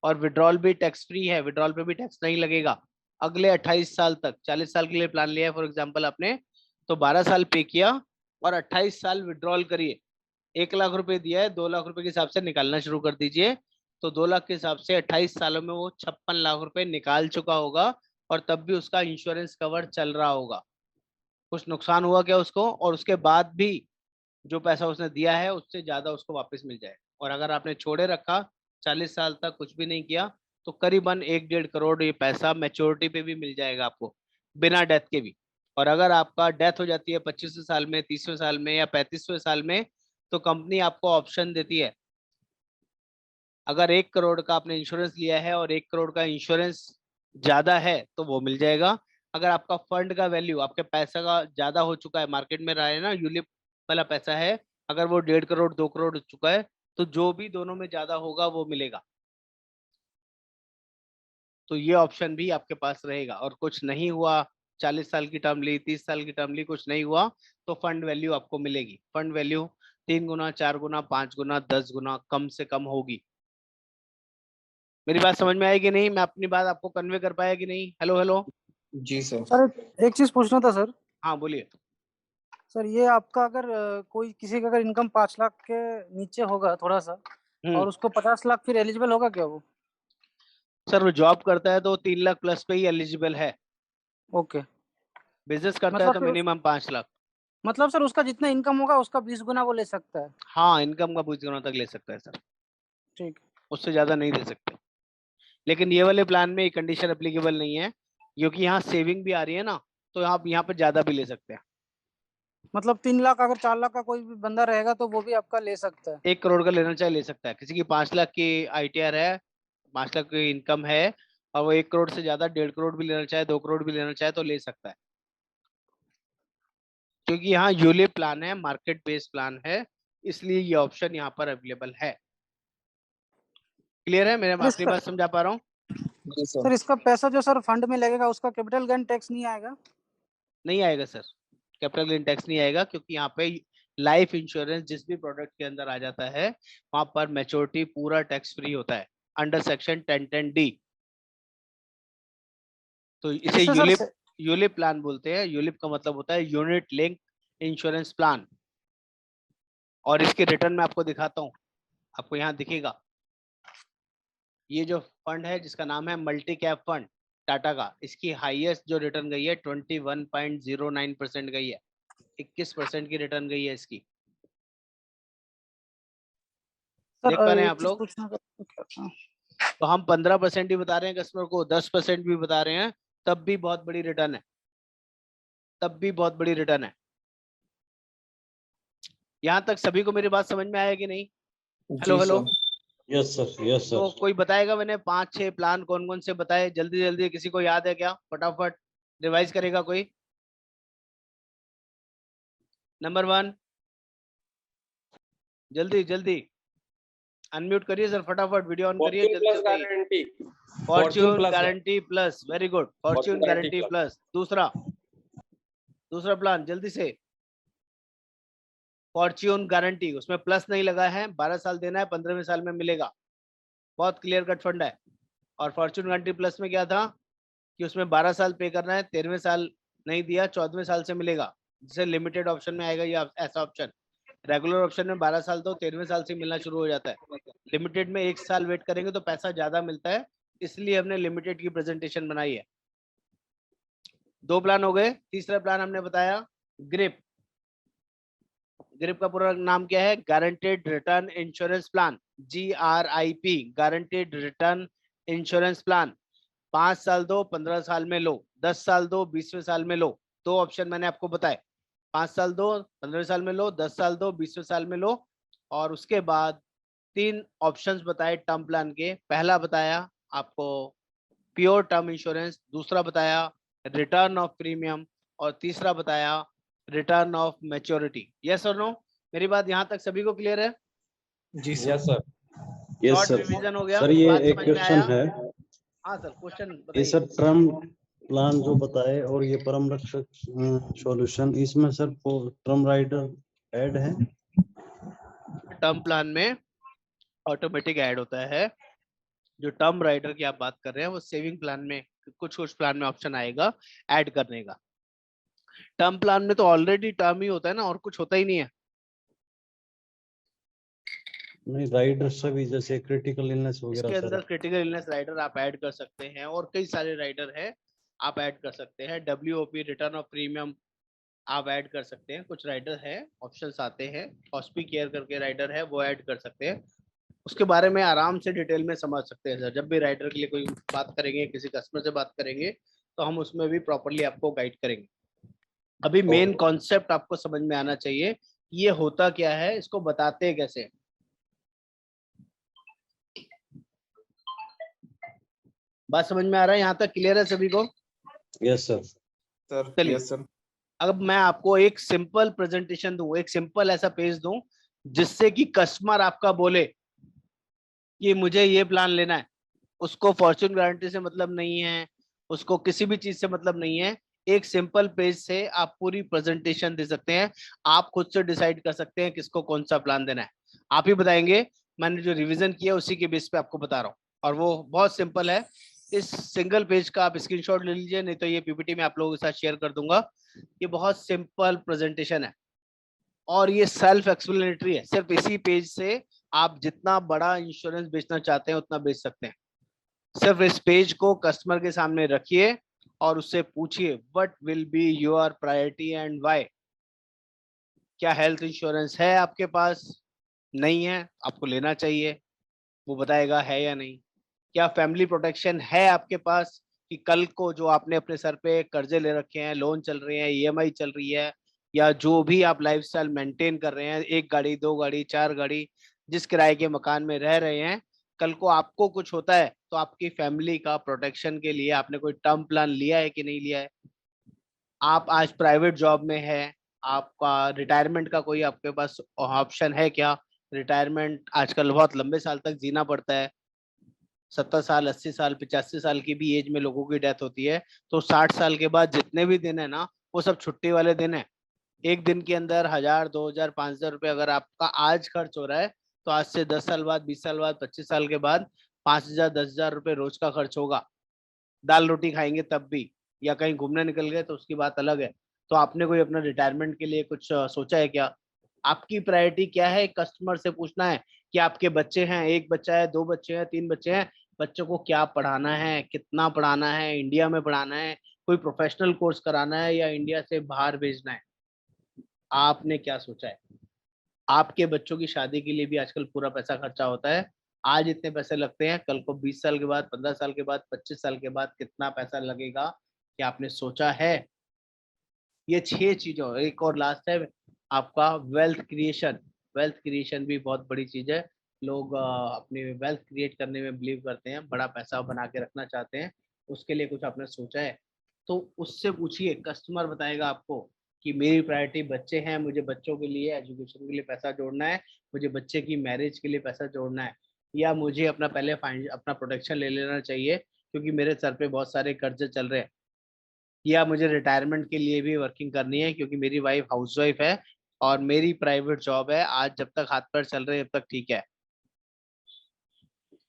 और विड्रॉल भी टैक्स फ्री है, विड्रॉल पे भी टैक्स नहीं लगेगा अगले 28 साल तक। 40 साल के लिए प्लान लिया है फॉर एग्जाम्पल आपने, तो 12 साल पे किया और 28 साल विड्रॉल करिए। 1 लाख रुपए दिया है, 2 लाख रुपए के हिसाब से निकालना शुरू कर दीजिए। तो 2 लाख के हिसाब से 28 सालों में वो 56 लाख रुपए निकाल चुका होगा और तब भी उसका इंश्योरेंस कवर चल रहा होगा। कुछ नुकसान हुआ क्या उसको, और उसके बाद भी जो पैसा उसने दिया है उससे ज्यादा उसको वापस मिल जाए। और अगर आपने छोड़े रखा 40 साल तक कुछ भी नहीं किया तो करीबन 1-1.5 करोड़ ये पैसा मैच्योरिटी पे भी मिल जाएगा आपको, बिना डेथ के भी। और अगर आपका डेथ हो जाती है 25वें साल में, 30वें साल में या 35वें साल में, तो कंपनी आपको ऑप्शन देती है, अगर 1 करोड़ का आपने इंश्योरेंस लिया है और 1 करोड़ का इंश्योरेंस ज्यादा है तो वो मिल जाएगा। अगर आपका फंड का वैल्यू, आपके पैसा का ज्यादा हो चुका है, मार्केट में रहा है ना यूलिप वाला पैसा है, अगर वो 1.5 करोड़ 2 करोड़ हो चुका है, तो जो भी दोनों में ज्यादा होगा वो मिलेगा। तो ये ऑप्शन भी आपके पास रहेगा। और कुछ नहीं हुआ, 40 साल की टर्म ली, 30 साल की टर्म ली, कुछ नहीं हुआ, तो फंड वैल्यू आपको मिलेगी। फंड वैल्यू 3 गुना, 4 गुना, 5 गुना, 10 गुना कम से कम होगी। मेरी बात समझ में आएगी नहीं? मैं अपनी बात आपको कन्वे कर पाया कि नहीं? Hello hello. जी सर। सर एक चीज पूछना था सर। हाँ बोलिए। सर ये आपका अगर कोई किसी का अगर इनकम 5 लाख के नीचे होगा थोड़ा सा और उसको 50 लाख, फिर एलिजिबल होगा क्या वो? सर वो जॉब करता है तो 3 लाख प्लस पे ही एलिजिबल है। ओके। बिजनेस करता है मतलब तो फिर मिनिमम 5 लाख। मतलब सर उसका जितना इनकम होगा उसका 20 गुना वो ले सकता है? हाँ, इनकम का 20 गुना तक ले सकता है सर, ठीक। उससे ज्यादा नहीं दे सकते। लेकिन ये वाले प्लान में ये कंडीशन एप्लीकेबल नहीं है, क्योंकि यहाँ सेविंग भी आ रही है ना, तो आप यहाँ पे ज्यादा भी ले सकते हैं। मतलब 3 लाख अगर 4 लाख का कोई भी बंदा रहेगा तो वो भी आपका ले सकता है? 1 करोड़ का लेना चाहे ले सकता है। किसी की 5 लाख की ITR है, 5 लाख की इनकम है, और वो 1 करोड़ से ज्यादा 1.5 करोड़ भी लेना चाहे, 2 करोड़ भी लेना चाहे तो ले सकता है। क्योंकि यहाँ यूलिप प्लान है, मार्केट बेस्ड प्लान है, इसलिए ये ऑप्शन यहाँ पर अवेलेबल है। क्लियर है? मेरे मैं अपनी बात समझा पा रहा हूँ? जी सर सर। इसका पैसा जो सर फंड में लगेगा उसका कैपिटल गेन टैक्स नहीं आएगा? नहीं आएगा सर, कैपिटल गेन टैक्स नहीं आएगा, क्योंकि यहाँ पे लाइफ इंश्योरेंस जिस भी प्रोडक्ट के अंदर आ जाता है वहां पर मैच्योरिटी पूरा टैक्स फ्री होता है अंडर सेक्शन 1010D। तो इसे इससे यूलिप सर यूलिप प्लान बोलते हैं। यूलिप का मतलब होता है यूनिट लिंक इंश्योरेंस प्लान। और इसके रिटर्न में आपको दिखाता हूँ, आपको यहाँ दिखेगा। ये जो फंड है जिसका नाम है मल्टी कैप फंड टाटा का, इसकी हाईएस्ट जो रिटर्न गई है 21.09% गई है। 21% की रिटर्न गई है इसकी। देख पा रहे हैं आप लोग? तो हम 15% ही बता रहे हैं कस्टमर को, 10% भी बता रहे हैं, तब भी बहुत बड़ी रिटर्न है, तब भी बहुत बड़ी रिटर्न है। यहां तक सभी को मेरी बात समझ में आया कि नहीं? हेलो जी hello. Sir. Yes sir, yes तो सर। कोई बताएगा? मैंने 5-6 प्लान कौन कौन से बताए, जल्दी जल्दी, किसी को याद है क्या? फटाफट रिवाइज करेगा कोई? नंबर 1, जल्दी जल्दी अनम्यूट करिए सर, फटाफट वीडियो ऑन करिए फॉर्च्यून जल्दी प्लस जल्दी। गारंटी। फॉर्च्यून प्लस है। Guarantee plus, very good, Fortune Fortune guarantee guarantee plus. Plus. दूसरा, दूसरा प्लान जल्दी से। फॉर्च्यून गारंटी, उसमें प्लस नहीं लगा है, 12 साल देना है, 15वें साल में मिलेगा। बहुत क्लियर कट फंड है। और फॉर्च्यून गारंटी प्लस में क्या था कि उसमें 12 साल पे करना है, 13वें साल नहीं दिया, 14वें साल से मिलेगा। जैसे लिमिटेड ऑप्शन में आएगा ये ऐसा ऑप्शन। रेगुलर ऑप्शन में 12 साल तो 13वें साल से मिलना शुरू हो जाता है। लिमिटेड में 1 साल वेट करेंगे तो पैसा ज्यादा मिलता है, इसलिए हमने लिमिटेड की प्रेजेंटेशन बनाई है। 2 प्लान हो गए। तीसरा प्लान हमने बताया ग्रिप। ग्रिप का पूरा नाम क्या है? Guaranteed return insurance plan, GRIP, guaranteed return insurance plan. 5 साल दो, 15 साल में लो, 10 साल दो, 20वें साल में लो। 2 ऑप्शन मैंने आपको बताए, 5 साल दो, 15वें साल में लो, 10 साल दो, 20वें साल में लो। और उसके बाद 3 ऑप्शंस बताए टर्म प्लान के। पहला बताया आपको प्योर टर्म इंश्योरेंस, दूसरा बताया रिटर्न ऑफ प्रीमियम, और तीसरा बताया रिटर्न ऑफ मैच्योरिटी। यस और नो? मेरी बात यहाँ तक सभी को क्लियर है? जी sir. Yes sir. Yes short sir. Revision हो गया, सर ये बात एक समझ में क्वेश्चन आया? है, हाँ सर, क्वेश्चन ये बताइए। सर टर्म प्लान जो बताए और ये परम रक्षक सॉल्यूशन, इसमें सर टर्म राइडर ऐड है? टर्म प्लान में ऑटोमेटिक ऐड होता है। जो टर्म राइडर की आप बात कर रहे हैं वो सेविंग प्लान में, कुछ कुछ प्लान में ऑप्शन आएगा ऐड करने का। टर्म प्लान में तो ऑलरेडी टर्म ही होता है ना, और कुछ होता ही नहीं है। नहीं, राइडर सभी जैसे क्रिटिकल इलनेस वगैरह इसके अंदर सर। क्रिटिकल इलनेस राइडर आप ऐड कर सकते हैं, और कई सारे राइडर है आप ऐड कर सकते हैं। WOP रिटर्न ऑफ प्रीमियम आप ऐड कर सकते हैं। कुछ राइडर है, ऑप्शंस आते हैं, हॉस्पी केयर करके राइडर है, वो ऐड कर सकते हैं। उसके बारे में आराम से डिटेल में समझ सकते हैं सर। जब भी राइडर के लिए कोई बात करेंगे, किसी कस्टमर से बात करेंगे, तो हम उसमें भी प्रॉपरली आपको गाइड करेंगे। अभी मेन कॉन्सेप्ट आपको समझ में आना चाहिए, ये होता क्या है, इसको बताते कैसे हैं। बात समझ में आ रहा है? यहाँ तक क्लियर है सभी को? Yes sir. सर चलिए, यस सर। अब मैं आपको एक सिंपल प्रेजेंटेशन दूं, एक सिंपल ऐसा पेज दूं जिससे कि कस्टमर आपका बोले कि मुझे ये प्लान लेना है। उसको फॉर्च्यून गारंटी से मतलब नहीं है, उसको किसी भी चीज से मतलब नहीं है। एक सिंपल पेज से आप पूरी प्रेजेंटेशन दे सकते हैं। आप खुद से डिसाइड कर सकते हैं किसको कौन सा प्लान देना है, आप ही बताएंगे। मैंने जो रिवीजन किया उसी के बेस पे आपको बता रहा हूँ, और वो बहुत सिंपल है। इस सिंगल पेज का आप स्क्रीनशॉट ले लीजिए, नहीं तो ये PPT में आप लोगों के साथ शेयर कर दूंगा। ये बहुत सिंपल प्रेजेंटेशन है और ये सेल्फ एक्सप्लेनेटरी है। सिर्फ इसी पेज से आप जितना बड़ा इंश्योरेंस बेचना चाहते हैं उतना बेच सकते हैं। सिर्फ इस पेज को कस्टमर के सामने रखिए और उससे पूछिए what will be your priority and why. क्या हेल्थ इंश्योरेंस है आपके पास? नहीं है, आपको लेना चाहिए, वो बताएगा है या नहीं। क्या फैमिली प्रोटेक्शन है आपके पास, कि कल को जो आपने अपने सर पे कर्जे ले रखे हैं, लोन चल रहे हैं, EMI चल रही है, या जो भी आप लाइफस्टाइल मेंटेन कर रहे हैं, 1 गाड़ी 2 गाड़ी 4 गाड़ी, जिस किराए के मकान में रह रहे हैं, कल को आपको कुछ होता है तो आपकी फैमिली का प्रोटेक्शन के लिए आपने कोई टर्म प्लान लिया है कि नहीं लिया है? आप आज प्राइवेट जॉब में है, आपका रिटायरमेंट का कोई आपके पास ऑप्शन है क्या? रिटायरमेंट आजकल बहुत लंबे साल तक जीना पड़ता है। 70 साल 80 साल 85 साल की भी एज में लोगों की डेथ होती है। तो 60 साल के बाद जितने भी दिन है ना, वो सब छुट्टी वाले दिन है। एक दिन के अंदर 1000 2000 5000 रुपये अगर आपका आज खर्च हो रहा है, तो आज से 10 साल बाद 20 साल बाद 25 साल के बाद 5000 10,000 रुपये रोज का खर्च होगा। दाल रोटी खाएंगे तब भी, या कहीं घूमने निकल गए तो उसकी बात अलग है। तो आपने कोई अपना रिटायरमेंट के लिए कुछ सोचा है क्या? आपकी प्रायोरिटी क्या है? कस्टमर से पूछना है कि आपके बच्चे हैं, 1 बच्चा है, 2 बच्चे हैं, 3 बच्चे हैं, बच्चों को क्या पढ़ाना है, कितना पढ़ाना है, इंडिया में पढ़ाना है, कोई प्रोफेशनल कोर्स कराना है, या इंडिया से बाहर भेजना है। आपने क्या सोचा है? आपके बच्चों की शादी के लिए भी आजकल पूरा पैसा खर्चा होता है। आज इतने पैसे लगते हैं, कल को 20 साल के बाद 15 साल के बाद 25 साल के बाद कितना पैसा लगेगा, क्या आपने सोचा है? ये 6 चीजों, एक और लास्ट है आपका वेल्थ क्रिएशन। वेल्थ क्रिएशन भी बहुत बड़ी चीज है। लोग अपनी वेल्थ क्रिएट करने में बिलीव करते हैं, बड़ा पैसा बना के रखना चाहते हैं। उसके लिए कुछ आपने सोचा है? तो उससे पूछिए, कस्टमर बताएगा आपको कि मेरी प्रायोरिटी बच्चे हैं, मुझे बच्चों के लिए एजुकेशन के लिए पैसा जोड़ना है, मुझे बच्चे की मैरिज के लिए पैसा जोड़ना है, या मुझे अपना पहले अपना प्रोटेक्शन ले लेना चाहिए क्योंकि मेरे सर पे बहुत सारे कर्जे चल रहे हैं, या मुझे रिटायरमेंट के लिए भी वर्किंग करनी है क्योंकि मेरी वाइफ हाउसवाइफ है और मेरी प्राइवेट जॉब है। आज जब तक हाथ पैर चल रहे हैं तब तक ठीक है।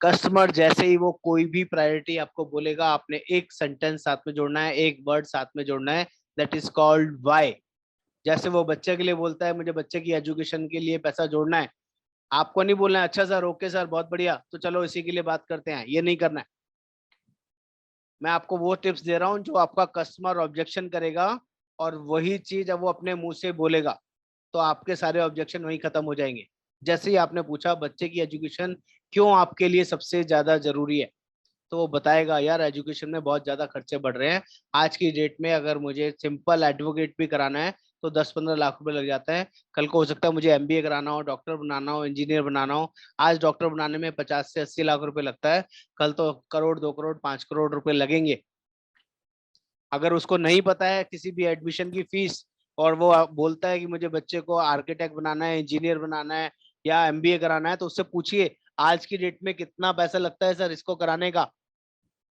कस्टमर जैसे ही वो कोई भी प्रायोरिटी आपको बोलेगा, आपने एक सेंटेंस साथ में जोड़ना है, एक वर्ड साथ में जोड़ना है, दैट इज कॉल्ड व्हाई। जैसे वो बच्चे के लिए बोलता है मुझे बच्चे की एजुकेशन के लिए पैसा जोड़ना है, आपको नहीं बोलना है अच्छा सर, ओके सर, बहुत बढ़िया, तो चलो इसी के लिए बात करते हैं, ये नहीं करना है। मैं आपको वो टिप्स दे रहा हूँ जो आपका कस्टमर ऑब्जेक्शन करेगा, और वही चीज अब वो अपने मुंह से बोलेगा तो आपके सारे ऑब्जेक्शन वहीं खत्म हो जाएंगे। जैसे ही आपने पूछा बच्चे की एजुकेशन क्यों आपके लिए सबसे ज्यादा जरूरी है, तो वो बताएगा यार एजुकेशन में बहुत ज्यादा खर्चे बढ़ रहे हैं। आज की डेट में अगर मुझे सिंपल एडवोकेट भी कराना है तो 10-15 लाख रुपए लग जाता है। कल को हो सकता है मुझे MBA कराना हो, डॉक्टर बनाना हो, इंजीनियर बनाना हो। आज डॉक्टर बनाने में 50 से 80 लाख रुपए लगता है, कल तो करोड़ 2 करोड़ 5 करोड़ रुपए लगेंगे। अगर उसको नहीं पता है किसी भी एडमिशन की फीस, और वो बोलता है कि मुझे बच्चे को आर्किटेक्ट बनाना है, इंजीनियर बनाना है, या MBA कराना है तो उससे पूछिए आज की डेट में कितना पैसा लगता है सर इसको कराने का।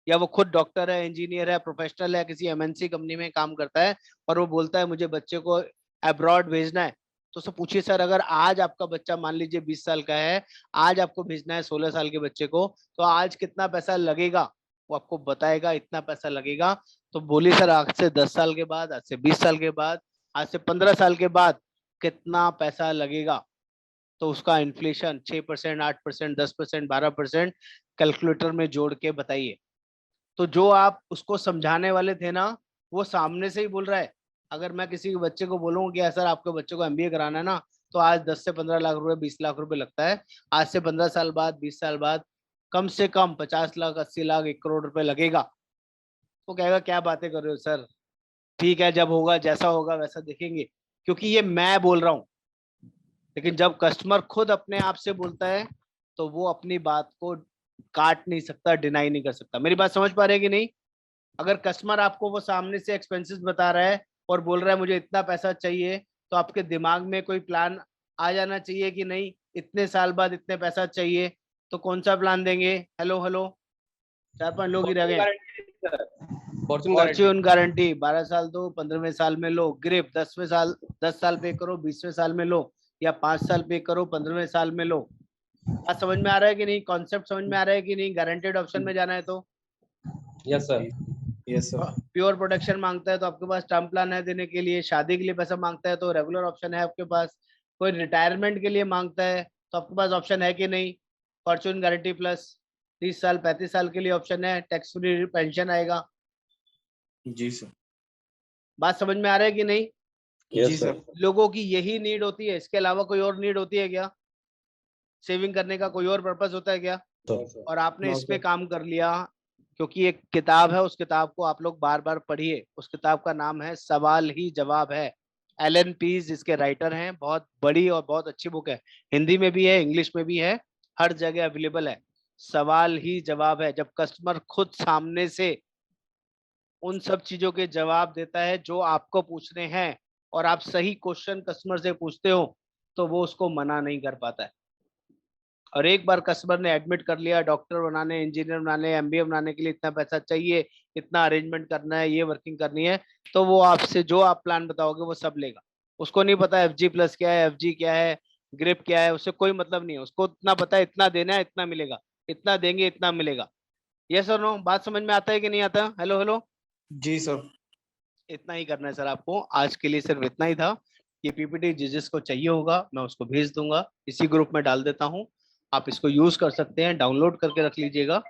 या वो खुद डॉक्टर है, इंजीनियर है, प्रोफेशनल है, किसी MNC कंपनी में काम करता है और वो बोलता है मुझे बच्चे को अब्रॉड भेजना है, तो उससे पूछिए सर अगर आज आपका बच्चा मान लीजिए 20 साल का है, आज आपको भेजना है 16 साल के बच्चे को, तो आज कितना पैसा लगेगा, वो आपको बताएगा इतना पैसा लगेगा। तो बोलिए सर आज से 10 साल के बाद, आज से 20 साल के बाद, आज से 15 साल के बाद कितना पैसा लगेगा। तो उसका इन्फ्लेशन 6%, 8%, 10%, 12% कैलकुलेटर में जोड़ के बताइए। तो जो आप उसको समझाने वाले थे ना, वो सामने से ही बोल रहा है। अगर मैं किसी बच्चे को बोलूँ कि सर आपके बच्चे को MBA कराना है ना, तो आज 10 से 15 लाख रुपए, 20 लाख रुपए लगता है। आज से 15 साल बाद, 20 साल बाद कम से कम 50 लाख, 80 लाख, 1 करोड़ रुपए लगेगा। तो कहेगा क्या बातें कर रहे हो सर, ठीक है जब होगा जैसा होगा वैसा देखेंगे, क्योंकि ये मैं बोल रहा हूँ। लेकिन जब कस्टमर खुद अपने आप से बोलता है तो वो अपनी बात को काट नहीं सकता, डिनाई नहीं कर सकता। मेरी बात समझ पा रहे हैं कि नहीं? अगर कस्टमर आपको वो सामने से एक्सपेंसेस बता रहा है और बोल रहा है मुझे इतना पैसा चाहिए, तो आपके दिमाग में कोई प्लान आ जाना चाहिए कि नहीं इतने साल बाद इतने पैसा चाहिए। तो कौन सा प्लान देंगे? हेलो हेलो, 4-5 लोग ही रह गए। फॉर्च्यून गारंटी 12 साल दो, 15वें साल में लो। ग्रिप 10वें साल, 10 साल पे करो, 20वें साल में लो, या 5 साल पे करो, 15वें साल में लो। बात समझ में आ रहा है कि नहीं? कॉन्सेप्ट समझ में आ रहा है कि नहीं? गारंटेड ऑप्शन में जाना है तो yes sir. Yes sir. Pure protection मांगता है तो आपके पास टर्म प्लान है देने के लिए। शादी के लिए पैसा मांगता है तो रेगुलर ऑप्शन है आपके पास। कोई रिटायरमेंट के लिए मांगता है तो आपके पास ऑप्शन है कि नहीं? फॉर्च्यून गारंटी प्लस 30 साल 35 साल के लिए ऑप्शन है, टैक्स फ्री पेंशन आएगा। जी सर। बात समझ में आ रहा है कि नहीं? जी सर। लोगों की यही नीड होती है, इसके अलावा कोई और नीड होती है क्या? सेविंग करने का कोई और पर्पस होता है क्या? और आपने इस पे काम कर लिया क्योंकि एक किताब है, उस किताब को आप लोग बार बार पढ़िए। उस किताब का नाम है सवाल ही जवाब है। एलन पीज इसके राइटर हैं। बहुत बड़ी और बहुत अच्छी बुक है, हिंदी में भी है, इंग्लिश में भी है, हर जगह अवेलेबल है। सवाल ही जवाब है। जब कस्टमर खुद सामने से उन सब चीजों के जवाब देता है जो आपको पूछने हैं, और आप सही क्वेश्चन कस्टमर से पूछते हो, तो वो उसको मना नहीं कर पाता है। और एक बार कस्टमर ने एडमिट कर लिया डॉक्टर बनाने, इंजीनियर बनाने, MBA बनाने के लिए इतना पैसा चाहिए, इतना अरेंजमेंट करना है, ये वर्किंग करनी है, तो वो आपसे जो आप प्लान बताओगे वो सब लेगा। उसको नहीं पता FG+ क्या है, FG क्या है, ग्रिप क्या है, उससे कोई मतलब नहीं है। उसको इतना पता है इतना देना है इतना मिलेगा, इतना देंगे इतना मिलेगा। यस और नो? बात समझ में आता है कि नहीं आता? Hello hello. जी सर। इतना ही करना है सर आपको। आज के लिए सिर्फ इतना ही था। ये PPT जिसको चाहिए होगा मैं उसको भेज दूंगा, इसी ग्रुप में डाल देता हूँ। आप इसको यूज कर सकते हैं, डाउनलोड करके रख लीजिएगा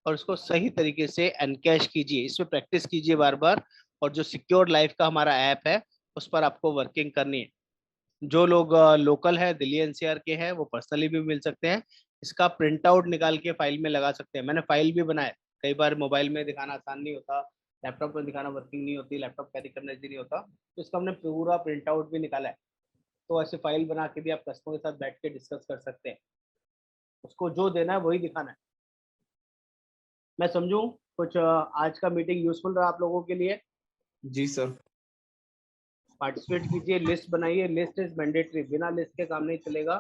और उसको सही तरीके से एनकैश कीजिए, इसमें प्रैक्टिस कीजिए बार बार। और जो सिक्योर लाइफ का हमारा ऐप है उस पर आपको वर्किंग करनी है। जो लोग लोकल है, दिल्ली NCR के हैं, वो पर्सनली भी मिल सकते हैं। इसका प्रिंट आउट निकाल के फाइल में लगा सकते हैं। मैंने फाइल भी बनाया। कई बार मोबाइल में दिखाना आसान नहीं होता, लैपटॉप में दिखाना वर्किंग नहीं होती, लैपटॉप कैरी करना इजी नहीं होता, तो इसका हमने पूरा प्रिंट आउट भी निकाला है। तो ऐसे फाइल बना के भी आप कस्टमर के साथ बैठ के डिस्कस कर सकते हैं। उसको जो देना है वही दिखाना है। मैं समझूं कुछ आज का मीटिंग यूजफुल रहा आप लोगों के लिए? जी सर। पार्टिसिपेट कीजिए, लिस्ट बनाइए। लिस्ट इज मैंडेटरी, बिना लिस्ट के काम नहीं चलेगा।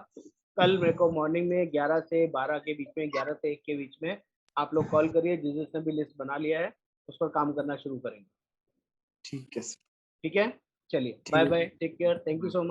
कल मेरे को मॉर्निंग में 11 से 12 के बीच में, 11 से 1 के बीच में आप लोग कॉल करिए। जिसने भी लिस्ट बना लिया है उस पर काम करना शुरू करेंगे। ठीक है सर। ठीक है, चलिए bye bye, take care, thank you so much.